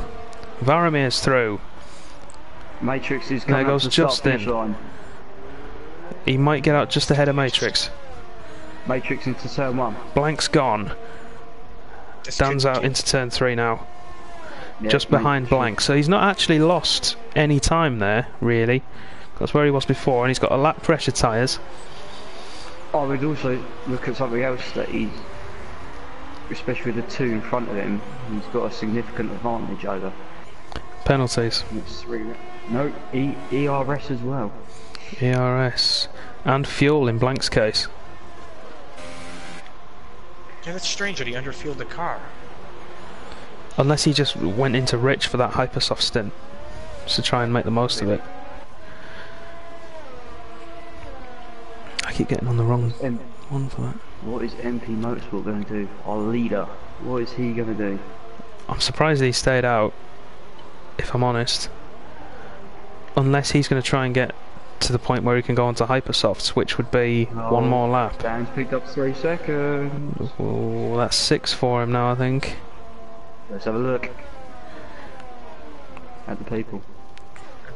Varamir's through. Matrix is coming. There goes Justin. He might get out just ahead of Matrix. Matrix into turn 1. Blank's gone. Dan's out into turn 3 now. Yeah, just behind Blank. So he's not actually lost any time there, really. That's where he was before, and he's got a lap pressure tyres. I would also look at something else that he's, especially with the 2 in front of him, he's got a significant advantage over. Penalties. It's 3. No, ERS as well. ERS and fuel in Blank's case. Yeah, that's strange that he underfueled the car. Unless he just went into Rich for that hypersoft stint, just to try and make the most of it. I keep getting on the wrong one for that. What is MP Motorsport going to do? Our leader. What is he going to do? I'm surprised he stayed out, if I'm honest. Unless he's going to try and get to the point where he can go on to hypersofts, which would be one more lap. Dan's picked up 3 seconds. Oh, that's 6 for him now, I think. Let's have a look at the people.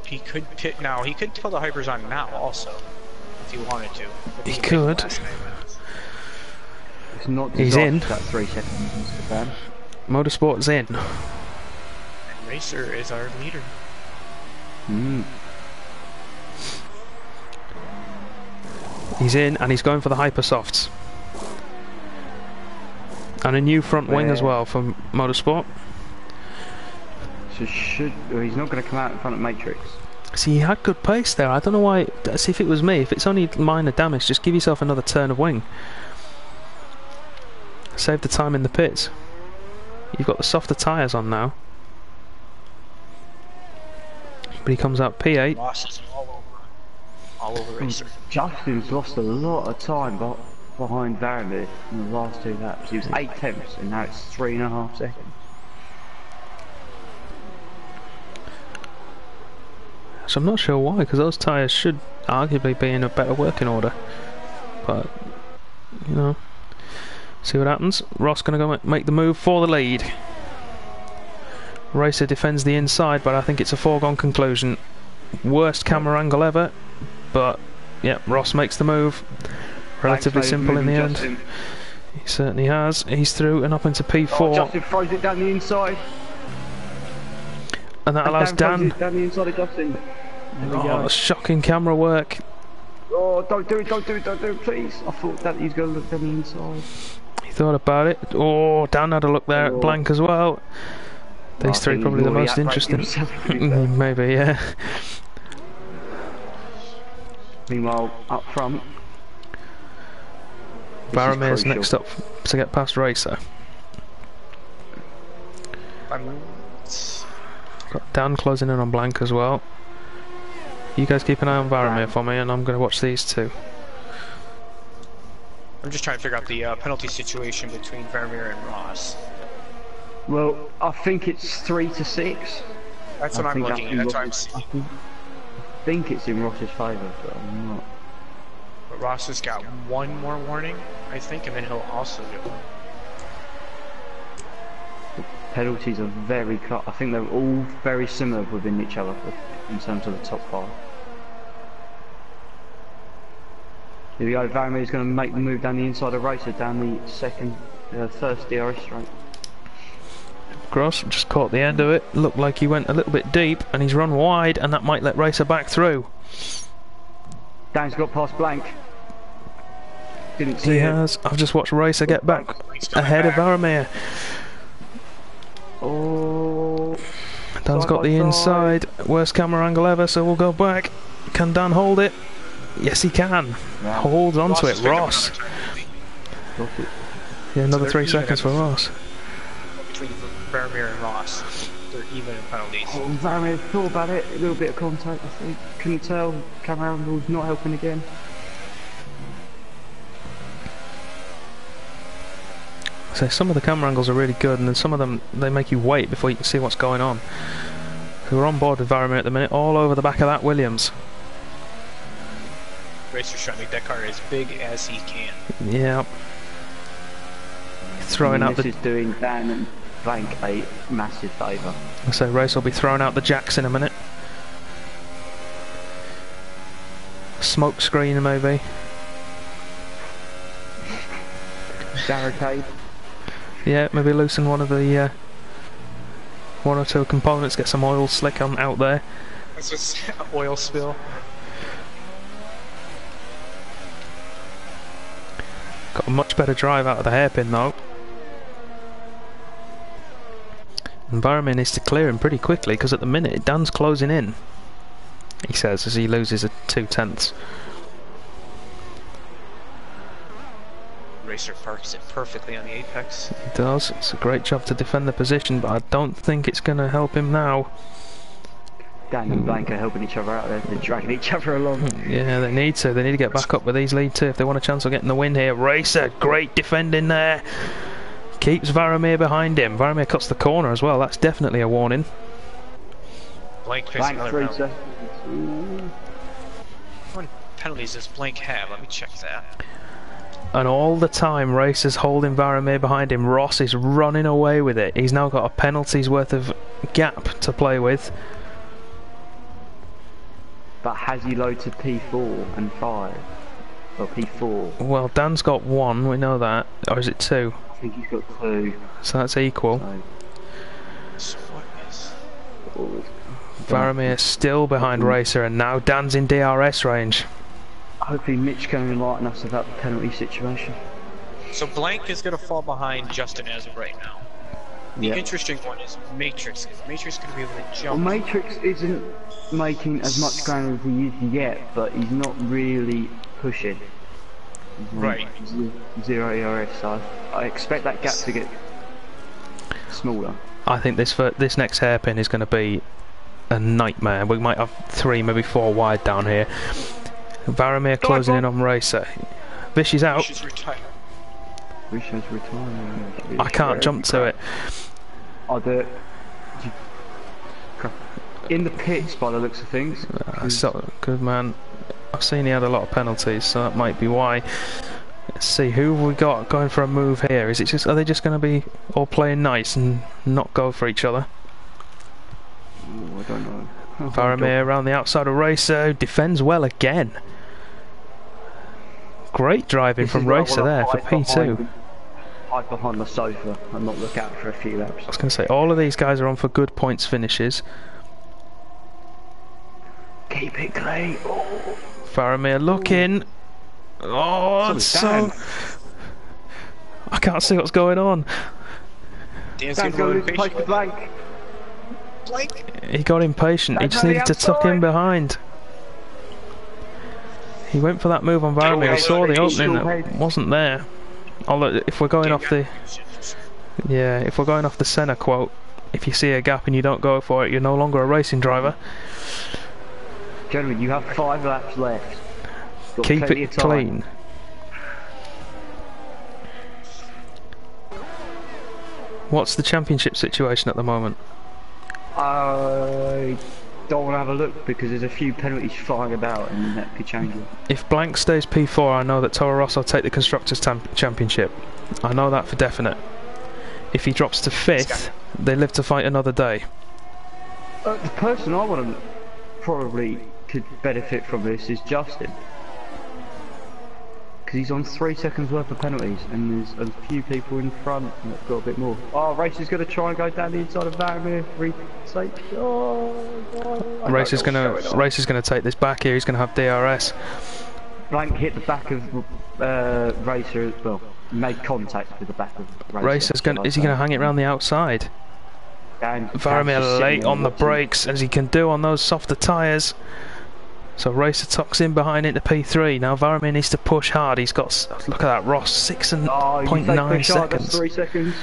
He could pit now. He could put the hypers on now also, if he wanted to. He could. It's not He's in. That 3 seconds, Mr. Fan. Motorsport's in. And Racer is our leader. He's in, and he's going for the hypersofts. And a new front wing as well for Motorsport. So he's not going to come out in front of Matrix. See, he had good pace there. I don't know why. See, if it was me, if it's only minor damage, just give yourself another turn of wing. Save the time in the pits. You've got the softer tyres on now. But he comes out P8. Losses all over Racer. Justin's lost a lot of time behind Varamir in the last 2 laps. He was 8 tenths and now it's 3.5 seconds. So I'm not sure why, because those tyres should arguably be in a better working order. But, you know, see what happens. Ross going to go make the move for the lead. Racer defends the inside, but I think it's a foregone conclusion. Worst camera angle ever, but yeah, Ross makes the move. Relatively simple in the end. He certainly has. He's through and up into P4. Oh, Justin throws it down the inside. And that allows Dan. Down the inside of Justin. Oh, shocking camera work. Oh, don't do it, please. I thought that he was going to look down the inside. He thought about it. Oh, Dan had a look there at blank as well. These three probably the most interesting. Maybe, yeah. Meanwhile, up front, Baramir's next up to get past Racer. Got Dan closing in on blank as well. You guys keep an eye on Varamir for me, and I'm going to watch these two. I'm just trying to figure out the penalty situation between Varamir and Ross. Well, I think it's 3-6. That's what I'm looking at. That's what I'm seeing. I think it's in Ross's favour, but I'm not. But Ross has got one more warning, I think, and then he'll also get one. The penalties are very cut. I think they're all very similar within each other in terms of the top 5. Here we go. Varamir's going to make the move down the inside of Racer, down the first DRS straight. Gross just caught the end of it. Looked like he went a little bit deep, and he's run wide, and that might let Racer back through. Dan's got past blank. Didn't see he it. Has. I've just watched Racer get back ahead of Varamir. Oh. Dan's got the inside. Worst camera angle ever, so we'll go back. Can Dan hold it? Yes, he can. Yeah. Holds on to it. Ross. Yeah, another 3 seconds for Ross. Between Varamir and Ross, they're even in penalties. Oh, Varamir thought about it. A little bit of contact, I think. Couldn't tell. Camera angle's not helping again. So some of the camera angles are really good, and then some of them they make you wait before you can see what's going on. So we're on board with Varamir at the minute, all over the back of that Williams. Racer's trying to make that car as big as he can. Yeah. Throwing out this is doing Dan and blank a massive favour. So Racer will be throwing out the jacks in a minute. Smoke screen maybe. Barricade. Yeah, maybe loosen one of the one or two components, get some oil slick on out there. That's just oil spill. Got a much better drive out of the hairpin though. And Varamir needs to clear him pretty quickly, because at the minute Dan's closing in, he says, as he loses 2 tenths. Racer parks it perfectly on the apex. He does. It's a great job to defend the position, but I don't think it's going to help him now. Dan and Blank are helping each other out there. They're dragging each other along. Yeah, they need to. They need to get back up with these lead two if they want a chance of getting the win here. Racer, great defending there. Keeps Varamir behind him. Varamir cuts the corner as well. That's definitely a warning. Blank picks Blank another 3 penalty. seconds. How many penalties does Blank have? Let me check that. And all the time Racer's holding Varamir behind him. Ross is running away with it. He's now got a penalty's worth of gap to play with. But has he loaded to P4 and 5? Or P4? Well, Dan's got 1, we know that. Or is it 2? I think he's got 2. So that's equal. So what is... Varamir still behind Racer, and now Dan's in DRS range. Hopefully Mitch can enlighten us about the penalty situation. So Blank is going to fall behind Justin as of right now. The interesting one is Matrix. Is Matrix going to be able to jump? Well, Matrix isn't making as much ground as he used to yet, but he's not really pushing. Right. 0 ERS, so I expect that gap to get smaller. I think this next hairpin is going to be a nightmare. We might have 3, maybe 4 wide down here. Varamir closing in on Racer. Vish is out. Vish is retired. Vish is retiring. I can't jump to it. I'll do it. In the pits, by the looks of things. So good man. I've seen he had a lot of penalties, so that might be why. Let's see, who have we got going for a move here? Is it just, are they just going to be all playing nice and not go for each other? Ooh, I don't know. Varamir around the outside of Racer, defends well again. Great driving from Racer there for P2. Hide behind the sofa and not look out for a few laps. I was going to say, all of these guys are on for good points finishes. Keep it clean. Oh. Varamir looking. Oh, it's so... I can't see what's going on. Dan's going to lose place to Blank. Blank. He got impatient. He just needed to tuck in behind. He went for that move on Varamir. He saw the opening that wasn't there. Although, if we're going off the... Yeah, if we're going off the Senna quote, if you see a gap and you don't go for it, you're no longer a racing driver. Gentlemen, you have 5 laps left. Keep it clean. What's the championship situation at the moment? I don't want to have a look because there's a few penalties flying about and that could change it. If Blank stays P4, I know that Toro Rosso will take the Constructors' Championship. I know that for definite. If he drops to 5th, they live to fight another day. The person I want to probably could benefit from this is Justin. Because he's on 3 seconds worth of penalties and there's a few people in front that've got a bit more. Oh, Racer's going to try and go down the inside of Varamir. Retake. Oh, God. Racer's going to take this back here. He's going to have DRS. Blank hit the back of Racer as well. Made contact with the back of Racer. Racer's going. Is he going to hang it around the outside? Varamir late on the brakes, as he can do on those softer tyres. So Racer tucks in behind into P3. Now Varamir needs to push hard. He's got, look at that, Ross, 6.9 seconds. 3 seconds.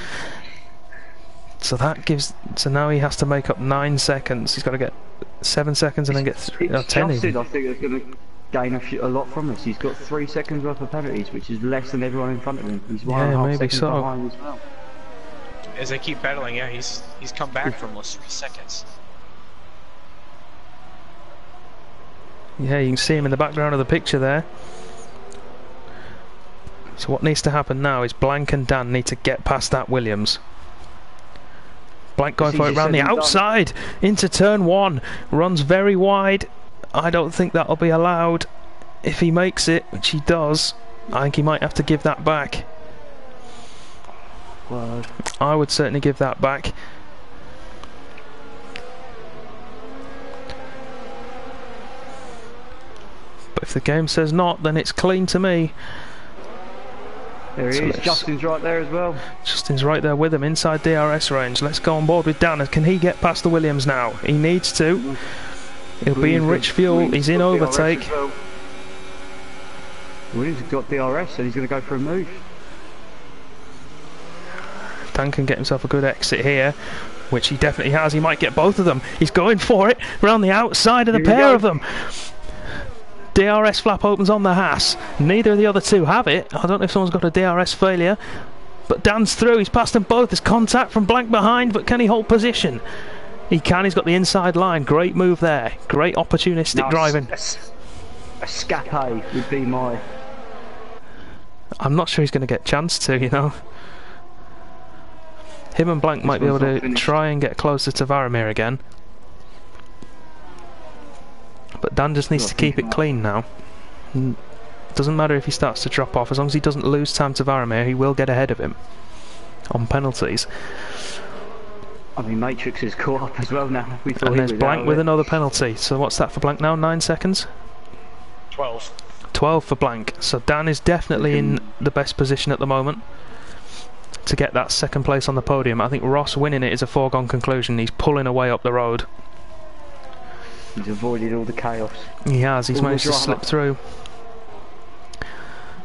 So that gives, so now he has to make up 9 seconds. He's got to get 7 seconds and then get 10 Justin, even. I think, is going to gain a lot from this. He's got 3 seconds worth of penalties, which is less than everyone in front of him. He's 1.5 seconds behind as well. As they keep battling, yeah, he's come back from those 3 seconds. Yeah, you can see him in the background of the picture there. So what needs to happen now is Blank and Dan need to get past that Williams. Blank going for it round the outside into turn 1. Runs very wide. I don't think that'll be allowed. If he makes it, which he does, I think he might have to give that back. Word. I would certainly give that back. But if the game says not, then it's clean to me. There he is. Justin's right there as well. Justin's right there with him inside DRS range. Let's go on board with Dan. Can he get past the Williams now? He needs to. He'll be in rich fuel. He's in overtake. Williams has got DRS and he's going to go for a move. Dan can get himself a good exit here, which he definitely has. He might get both of them. He's going for it around the outside of the pair of them. DRS flap opens on the Haas. Neither of the other two have it. I don't know if someone's got a DRS failure, but Dan's through. He's passed them both. There's contact from Blank behind, but can he hold position? He can. He's got the inside line. Great move there. Great opportunistic driving. A scape would be my... I'm not sure he's going to get a chance to, you know. Him and Blank might be able to try and get closer to Varamir again. But Dan just needs to keep it clean now. Doesn't matter if he starts to drop off, as long as he doesn't lose time to Varamir, he will get ahead of him on penalties. I mean, Matrix is caught up as well now. And there's Blank with another penalty. So what's that for Blank now? 9 seconds? 12. 12 for Blank. So Dan is definitely in the best position at the moment to get that second place on the podium. I think Ross winning it is a foregone conclusion. He's pulling away up the road. He's avoided all the chaos. He has. He's managed to slip through.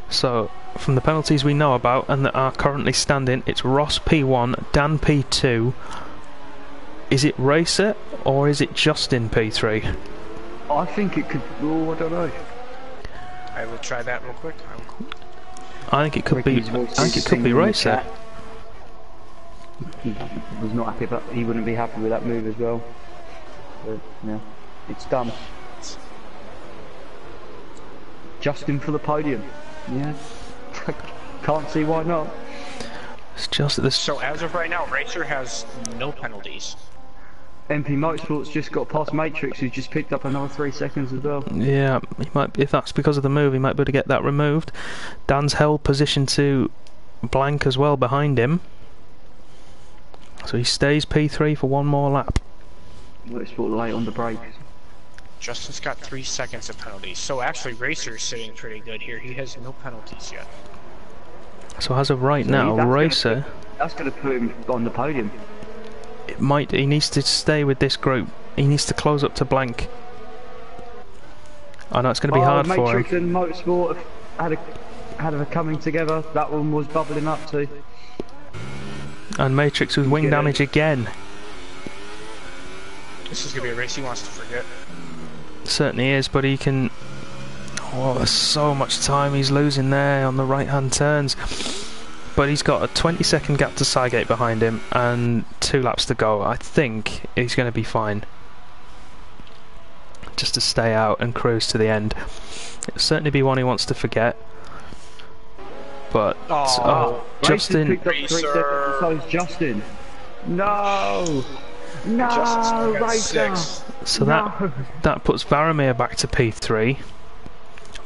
So, from the penalties we know about and that are currently standing, it's Ross P1, Dan P2. Is it Racer or is it Justin P3? I think it could... Oh, I don't know. I will try that real quick. I think it could be. I think it could be Racer. He was not happy, but he wouldn't be happy with that move as well. But yeah, it's done. Justin for the podium. Yeah, can't see why not. It's just this. So as of right now, Racer has no penalties. MP Motorsports just got past Matrix, who just picked up another 3 seconds as well. Yeah, he might. If that's because of the move, he might be able to get that removed. Dan's held position to Blank as well behind him, so he stays P3 for one more lap. Motorsport late on the brakes. Justin's got 3 seconds of penalties, so actually Racer's sitting pretty good here. He has no penalties yet. So as of right now, Racer... That's going to put him on the podium. It might. He needs to stay with this group. He needs to close up to Blank. I know it's going to be hard for him. Matrix and Motorsport had a coming together. That one was bubbling up too. And Matrix with wing damage again. This is going to be a race he wants to forget. Certainly is, but he can... Oh, there's so much time he's losing there on the right-hand turns. But he's got a 20-second gap to Cygate behind him and 2 laps to go. I think he's going to be fine. Just to stay out and cruise to the end. It'll certainly be one he wants to forget. But... Justin... So is Justin. No! No, Racer! So that puts Varamir back to P3.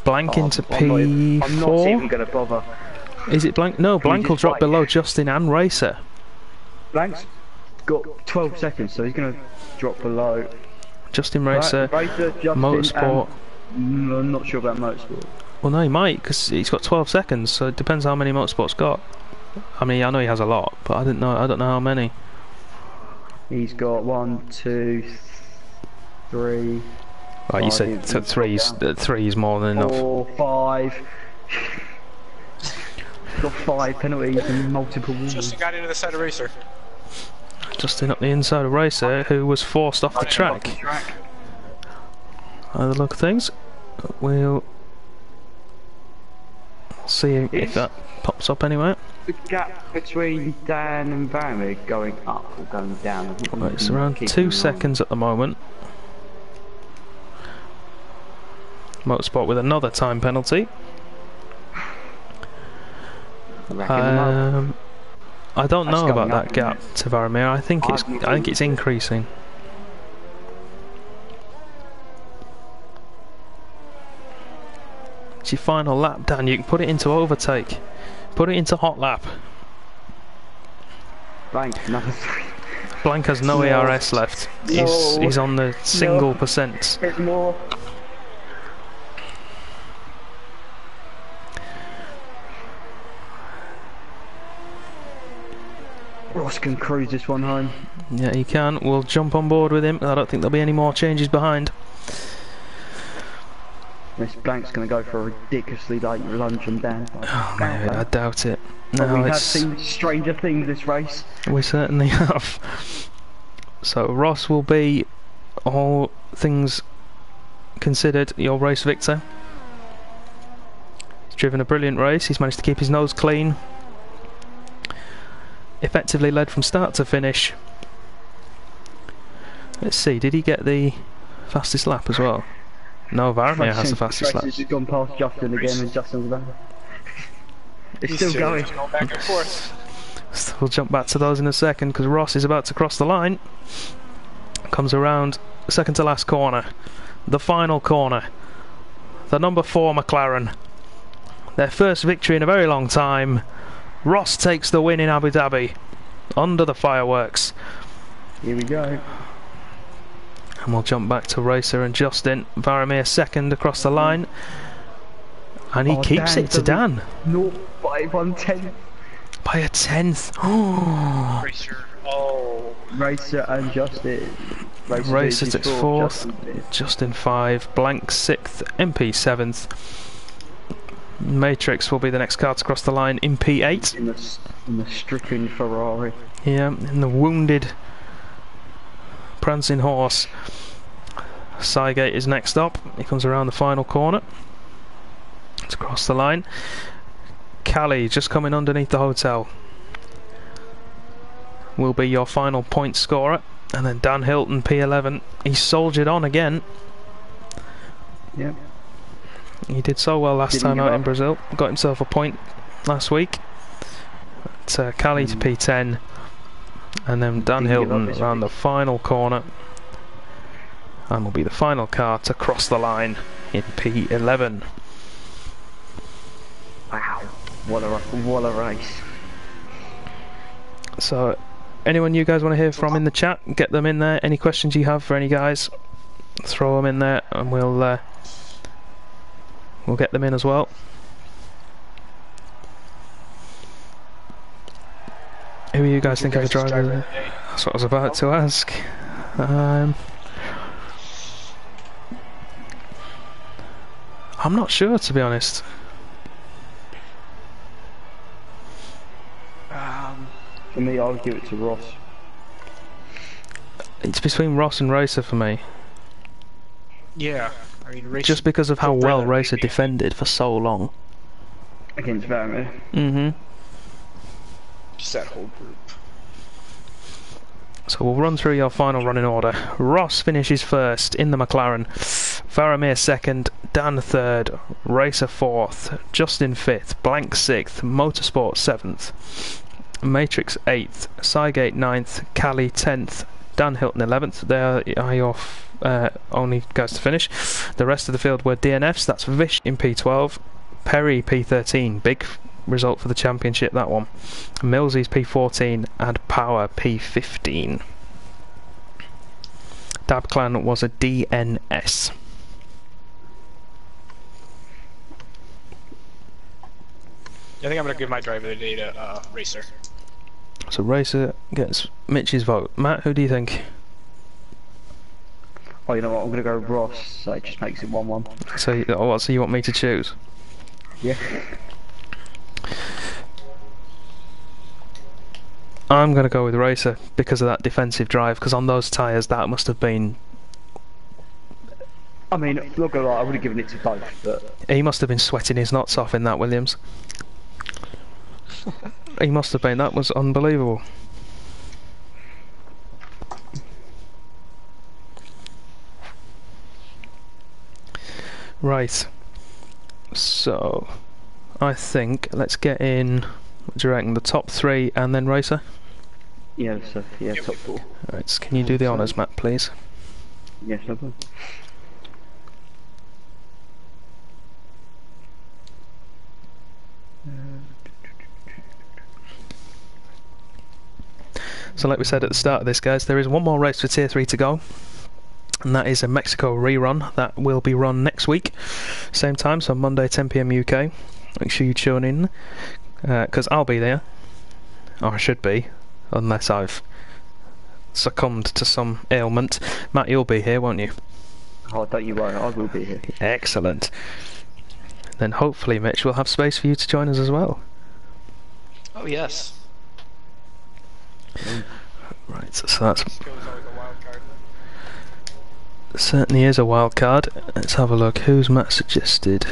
Blank into P4. I'm not even going to bother. Is it Blank? No, Blank will drop below Justin and Racer. Blank's got 12 seconds, so he's going to drop below. Justin, Racer, Justin, Motorsport. I'm not sure about Motorsport. Well, no, he might, because he's got 12 seconds, so it depends how many Motorsport's got. I mean, I know he has a lot, but I don't know how many. He's got 1, 2, 3. Right, you said three is more than enough. 4, 5. Got 5 penalties and multiple wins. Justin got into the side of Racer. Justin up the inside of Racer, who was forced off the track. By the look of things, we'll see if that pops up anywhere. The gap between Dan and Varamir going up or going down? Right, it's around 2 seconds at the moment. Motorsport with another time penalty. I don't know about that gap to Varamir. I think it's increasing. It's your final lap, Dan. You can put it into overtake. Put it into hot lap. Blank, number 3. Blank has no ARS left. He's on the single percent. There's more. Ross can cruise this one home. Yeah, he can. We'll jump on board with him. I don't think there'll be any more changes behind. Miss Blank's going to go for a ridiculously late lunge and Dan. Oh mate, I doubt it. But No, we have it's... seen stranger things this race. We certainly have. So Ross will be, all things considered, your race victor. He's driven a brilliant race. He's managed to keep his nose clean. Effectively led from start to finish. Let's see, did he get the fastest lap as well? No, Varamir has the fastest lap. He's just gone past Justin again, and Justin's there. It's still going. Back and forth. So we'll jump back to those in a second because Ross is about to cross the line. Comes around second to last corner. The final corner. The number 4 McLaren. Their first victory in a very long time. Ross takes the win in Abu Dhabi. Under the fireworks. Here we go. And we'll jump back to Racer and Justin. Varamir second across the line. And he keeps it to Dan. No, by 1/10. By a 10th. Oh. Racer. Oh. Racer and Justin. Racer sits 4th. Justin 5. Blank 6th. MP 7th. Matrix will be the next car to cross the line in P8. In the stricken Ferrari. Yeah, in the wounded prancing horse. Cygate is next up. He comes around the final corner to cross the line. Callie just coming underneath the hotel will be your final point scorer, and then Dan Hilton P11. He soldiered on again. Yep. He did so well last time out in Brazil. Got himself a point last week. But, Callie to P10, and then Dan Hilton around the final corner, and will be the final car to cross the line in P11. Wow, what a race. So, anyone you guys want to hear from in the chat, get them in there. Any questions you have for any guys, throw them in there, and we'll get them in as well. Who do you guys think of the driver? That's what I was about to ask. I'm not sure, to be honest. For me, I would give it to Ross. It's between Ross and Racer for me. Yeah. I mean, Racer, just because of how well Racer defended for so long. Against Varamir. Mm-hmm. Just that whole group. So we'll run through your final running order. Ross finishes first in the McLaren. Varamir second. Dan third. Racer fourth. Justin fifth. Blank sixth. Motorsport seventh. Matrix 8th, Cygate 9th, Callie 10th, Dan Hilton 11th. There are your only guys to finish. The rest of the field were DNFs. That's Vish in P12, Perry P13, big result for the championship, that one. Millsy's P14 and Power P15. Dabclan was a DNS. I think I'm going to give my driver of the day to Racer. So Racer gets Mitch's vote. Matt, who do you think? Oh, you know what? I'm going to go Ross, so it just makes it 1-1. So you want me to choose? Yeah. I'm going to go with Racer because of that defensive drive, because on those tyres that must have been... I mean, look, I would have given it to both, but... He must have been sweating his nuts off in that, Williams. He must have been. That was unbelievable. Right. So, I think let's get in. What do you reckon? The top 3 and then Racer. Yeah, so, yeah, top 4. Right. So can you do the honours, Matt, please? Yes, no problem. So like we said at the start of this, guys, there is one more race for Tier 3 to go, and that is a Mexico rerun that will be run next week, same time, so Monday 10 PM UK. Make sure you tune in, because I'll be there, or I should be, unless I've succumbed to some ailment. Matt, you'll be here, won't you? Oh, don't you worry, I will be here. Excellent. Then hopefully, Mitch, we'll have space for you to join us as well. Oh yes. Right, so that's Skills always a wild card. certainly is a wild card. Let's have a look. Who's Matt suggested?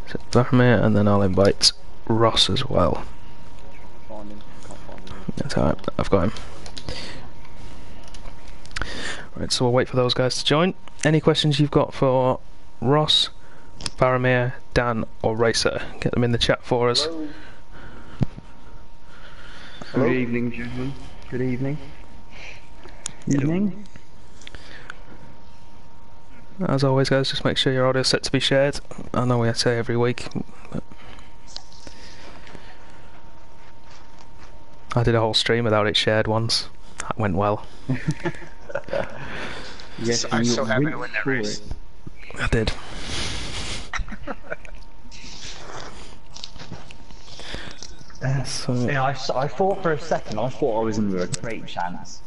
Is it Barmir? And then I'll invite Ross as well. Find him. Can't find him. That's alright, I've got him. Right, so we'll wait for those guys to join. Any questions you've got for Ross, Faramir, Dan or Racer? Get them in the chat for us. Hello. Hello. Good evening, gentlemen. Good evening. Evening. As always, guys, just make sure your audio is set to be shared. I know we say every week, but I did a whole stream without it shared once. That went well. Yes, I'm so happy to win that race. I did. So, Yeah, I thought for a second, I thought I was in with a great chance.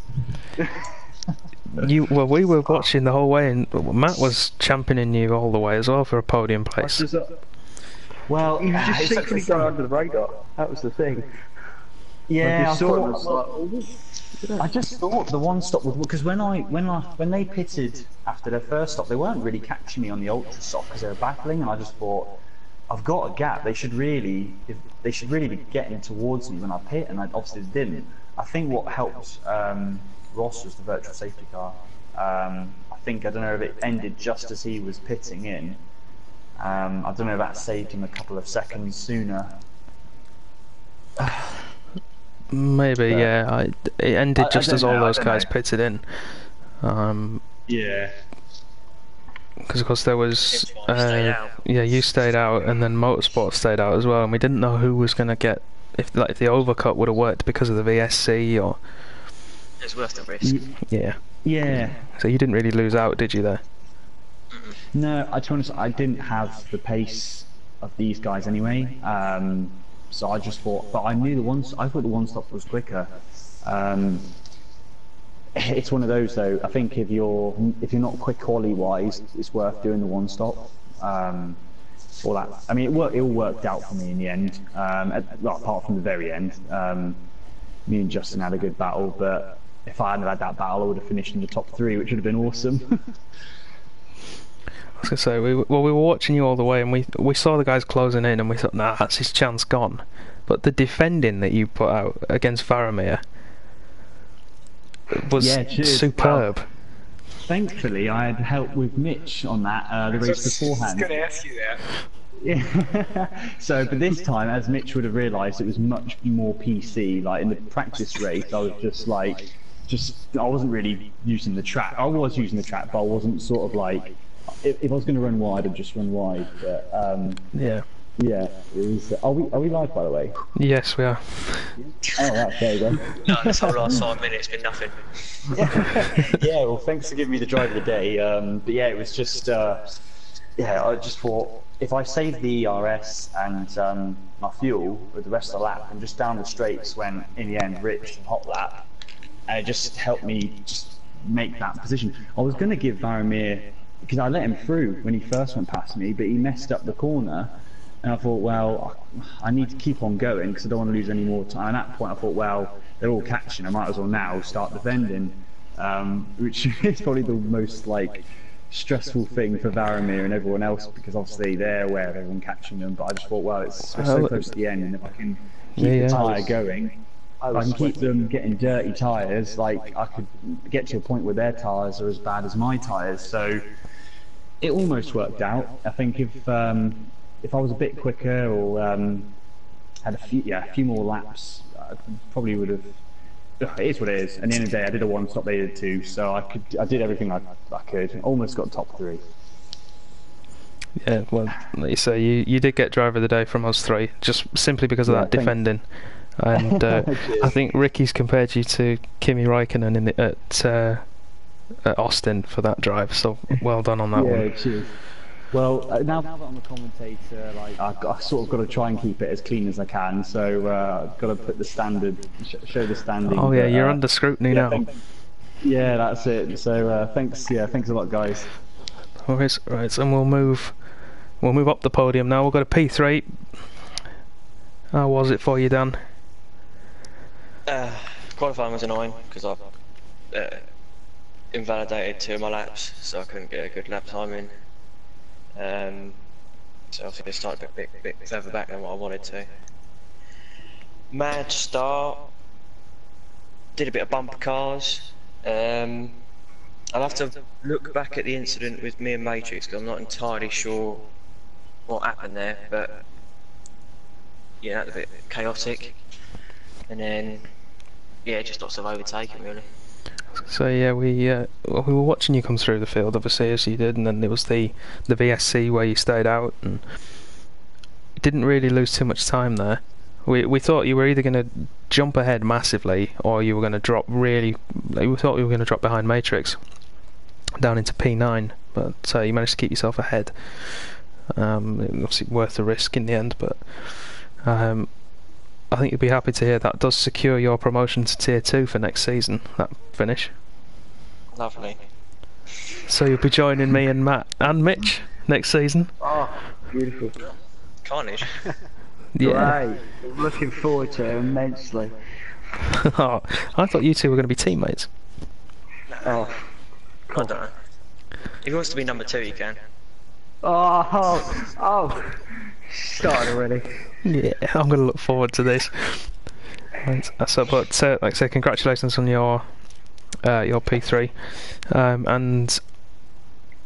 we were watching the whole way, and Matt was championing you all the way as well for a podium place. Well, He was just it's secretly like- going under the radar. That was the thing. yeah, I I saw it and was thought, like, I just thought the one stop would, because when they pitted after their first stop, they weren't really catching me on the ultra stop because they were battling, and I just thought, I've got a gap. They should really be getting towards me when I pit, and I obviously didn't. I think what helped Ross was the virtual safety car. I don't know if it ended just as he was pitting in. I don't know if that saved him a couple of seconds sooner. Maybe, yeah. It ended just don't as all know, I those don't guys know. pitted in. Yeah. Because of course there was, Everyone stayed out. yeah, you stayed out, and then Motorsport stayed out as well, and we didn't know who was going to get, if the overcut would have worked because of the VSC or, It's worth the risk. yeah. Yeah. So you didn't really lose out, did you there? No, to be honest, I didn't have the pace of these guys anyway. So I just thought, but I thought the one stop was quicker. It's one of those though. I think if you're not quick quali wise, it's worth doing the one stop. All that. I mean, it all worked out for me in the end. Apart from the very end, me and Justin had a good battle. But if I hadn't had that battle, I would have finished in the top 3, which would have been awesome. I was going to say, we were watching you all the way, and we saw the guys closing in, and we thought, nah, that's his chance gone. But the defending that you put out against Faramir was superb. Well, thankfully, I had help with Mitch on that the race beforehand. I was going to ask you that. Yeah. So, but this time, as Mitch would have realised, it was much more PC. Like in the practice race, I was I wasn't really using the track. I was using the track, but I wasn't sort of like, if I was going to run wide, I'd just run wide. But Yeah. yeah, it was. Are we live, by the way? Yes, we are. Oh, right, there you go. No, this whole last 5 minutes been nothing. Yeah, well, thanks for giving me the drive of the day. But yeah, it was just, I just thought, if I save the ERS and my fuel with the rest of the lap and just down the straights when, in the end, Rich and hot lap, and it just helped me just make that position. I was going to give Varamir, because I let him through when he first went past me, but he messed up the corner. And I thought, well, I need to keep on going because I don't want to lose any more time. At that point, I thought, well, they're all catching. I might as well now start defending, which is probably the most stressful thing for Varamir and everyone else because obviously they're aware of everyone catching them. But I just thought, well, it's so close to the end, and if I can keep the tyre going, I can keep them getting dirty tyres. Like I could get to a point where their tyres are as bad as my tyres. So it almost worked out. I think if I was a bit quicker or had a few more laps, I probably would have. It is what it is. At the end of the day, I did a one stop, they did 2, so I did everything I could. Almost got top 3. Yeah, well, like you say, you did get driver of the day from us 3, just simply because of that defending. And I think Ricky's compared you to Kimi Räikkönen at Austin for that drive, so well done on that one. Yeah, cheers. Well, now that I'm a commentator, I've sort of got to try and keep it as clean as I can. So I've got to put the standard, show the standing. Oh yeah, you're under scrutiny now. Yeah, that's it. So thanks a lot, guys. Alright, right, and we'll move up the podium now. We've got a P3. How was it for you, Dan? Qualifying was annoying because I've invalidated 2 of my laps, so I couldn't get a good lap time in. So obviously they started a bit further back than what I wanted to. Mad start. Did a bit of bumper cars. I'll have to look back at the incident with me and Matrix because I'm not entirely sure what happened there, but yeah, that was a bit chaotic. And then yeah, just lots of overtaking really. So yeah, we were watching you come through the field, obviously, as you did, and then there was the VSC where you stayed out and didn't really lose too much time there. We thought you were either going to jump ahead massively or you were going to drop really. We thought you were going to drop behind Matrix down into P9, but you managed to keep yourself ahead. Obviously worth the risk in the end, but I think you'll be happy to hear that does secure your promotion to Tier 2 for next season, that finish. Lovely. So you'll be joining me and Matt and Mitch next season. Oh, beautiful. Carnage. Yeah. Great. Looking forward to it immensely. Oh, I thought you two were going to be teammates. Oh, I don't know. If he wants to be number 2, he can. oh. Started already. Yeah, I'm going to look forward to this. Right, so, but like I say, congratulations on your P3, and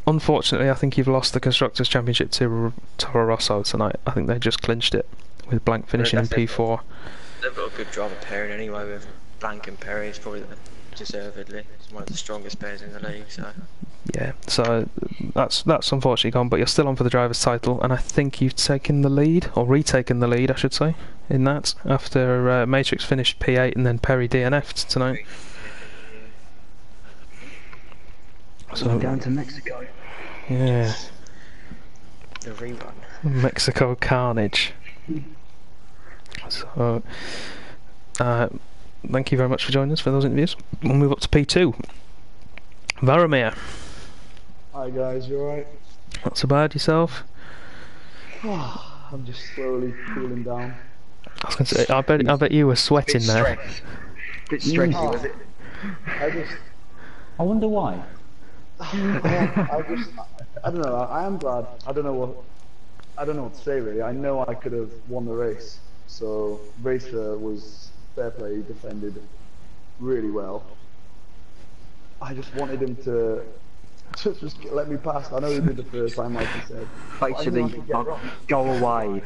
unfortunately, I think you've lost the Constructors' Championship to Toro Rosso tonight. I think they just clinched it with Blank finishing in P4. They've got a good driver pairing anyway with Blank and Perry. It's probably deservedly. It's one of the strongest pairs in the league. So yeah, so that's unfortunately gone, but you're still on for the driver's title, and I think you've taken the lead, or retaken the lead, I should say, in that after Matrix finished P8 and then Perry DNF'd tonight. So down to Mexico. Yeah. the rerun. Mexico Carnage. So, thank you very much for joining us for those interviews. We'll move up to P2. Varamir. Hi guys, you alright? Not so bad, yourself? I'm just slowly cooling down. I was going to say, I bet you were sweating there. Bit stressy, was it? I wonder why. I don't know, I am glad. I don't know what to say really. I know I could have won the race. So Racer was fair play, he defended really well. I just wanted him to just let me pass. I know he did the first time, like you said. Basically, go away.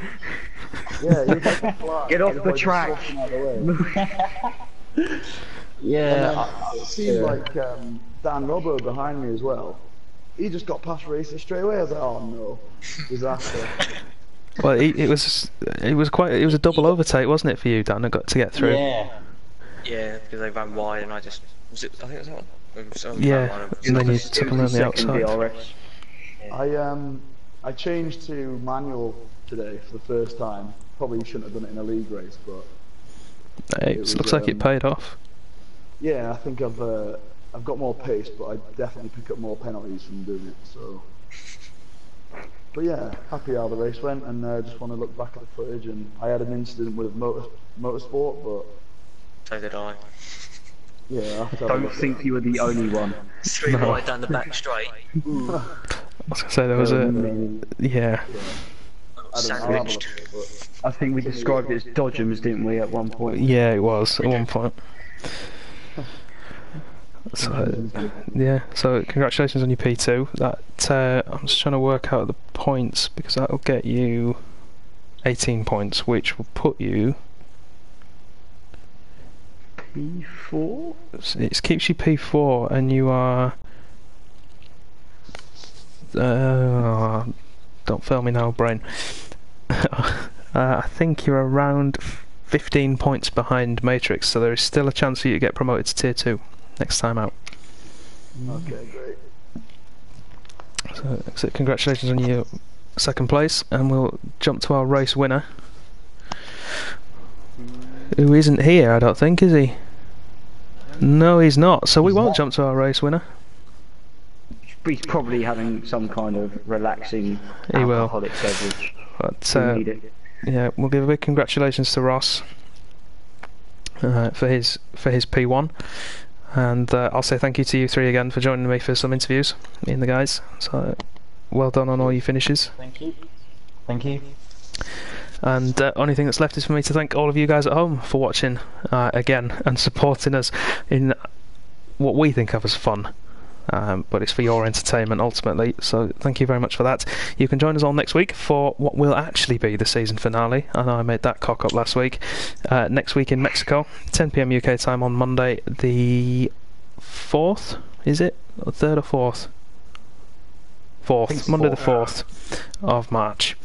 Yeah, he was like, Get off the track. Yeah, it seemed like Dan Robbo behind me as well. He just got past Racer straight away. I was like, oh no, disaster. Well, it was a double overtake, wasn't it, for you, Dan? I got to get through. Yeah, because they ran wide and I think it was that one. Yeah, and then you took them around the outside. I changed to manual today for the first time. Probably shouldn't have done it in a league race, but It looks like it paid off. yeah, I think I've got more pace, but I definitely pick up more penalties from doing it. So, but yeah, happy how the race went, and just want to look back at the footage. And I had an incident with motorsport, but So did I. yeah, I Don't think you were the only one. Three wide down the back straight. I was going to say there was yeah. Sandwiched. I think we described it as Dodgems, didn't we, at one point? Yeah, it was at one point. So yeah, so congratulations on your P2. That I'm just trying to work out the points because that'll get you 18 points, which will put you. P4? It keeps you P4, and you are. Don't fail me now, brain. I think you're around 15 points behind Matrix, so there is still a chance for you to get promoted to Tier 2 next time out. Okay, great. So congratulations on your second place, and we'll jump to our race winner, who isn't here, I don't think, is he? No, he's not, so we won't jump to our race winner. He's probably having some kind of relaxing He will. alcoholic beverage. But He'll need it. yeah, we'll give a big congratulations to Ross for his P1, and I'll say thank you to you three again for joining me for some interviews, me and the guys. So well done on all your finishes. Thank you. Thank you. And only thing that's left is for me to thank all of you guys at home for watching again and supporting us in what we think of as fun. But it's for your entertainment ultimately, so thank you very much for that. You can join us all next week for what will actually be the season finale. I know I made that cock up last week. Next week in Mexico, 10 PM UK time on Monday the 4th, is it? 3rd or 4th? 4th, Monday the 4th of March.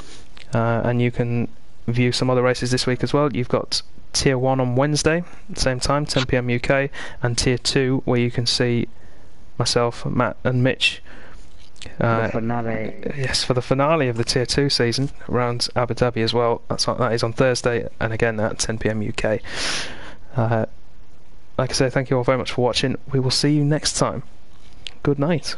And you can view some other races this week as well. You've got Tier 1 on Wednesday, same time, 10 PM UK, and Tier 2 where you can see myself, Matt and Mitch The finale. yes, for the finale of the Tier 2 season around Abu Dhabi as well. That is on Thursday, and again at 10 PM UK. Like I say, thank you all very much for watching. We will see you next time. Good night.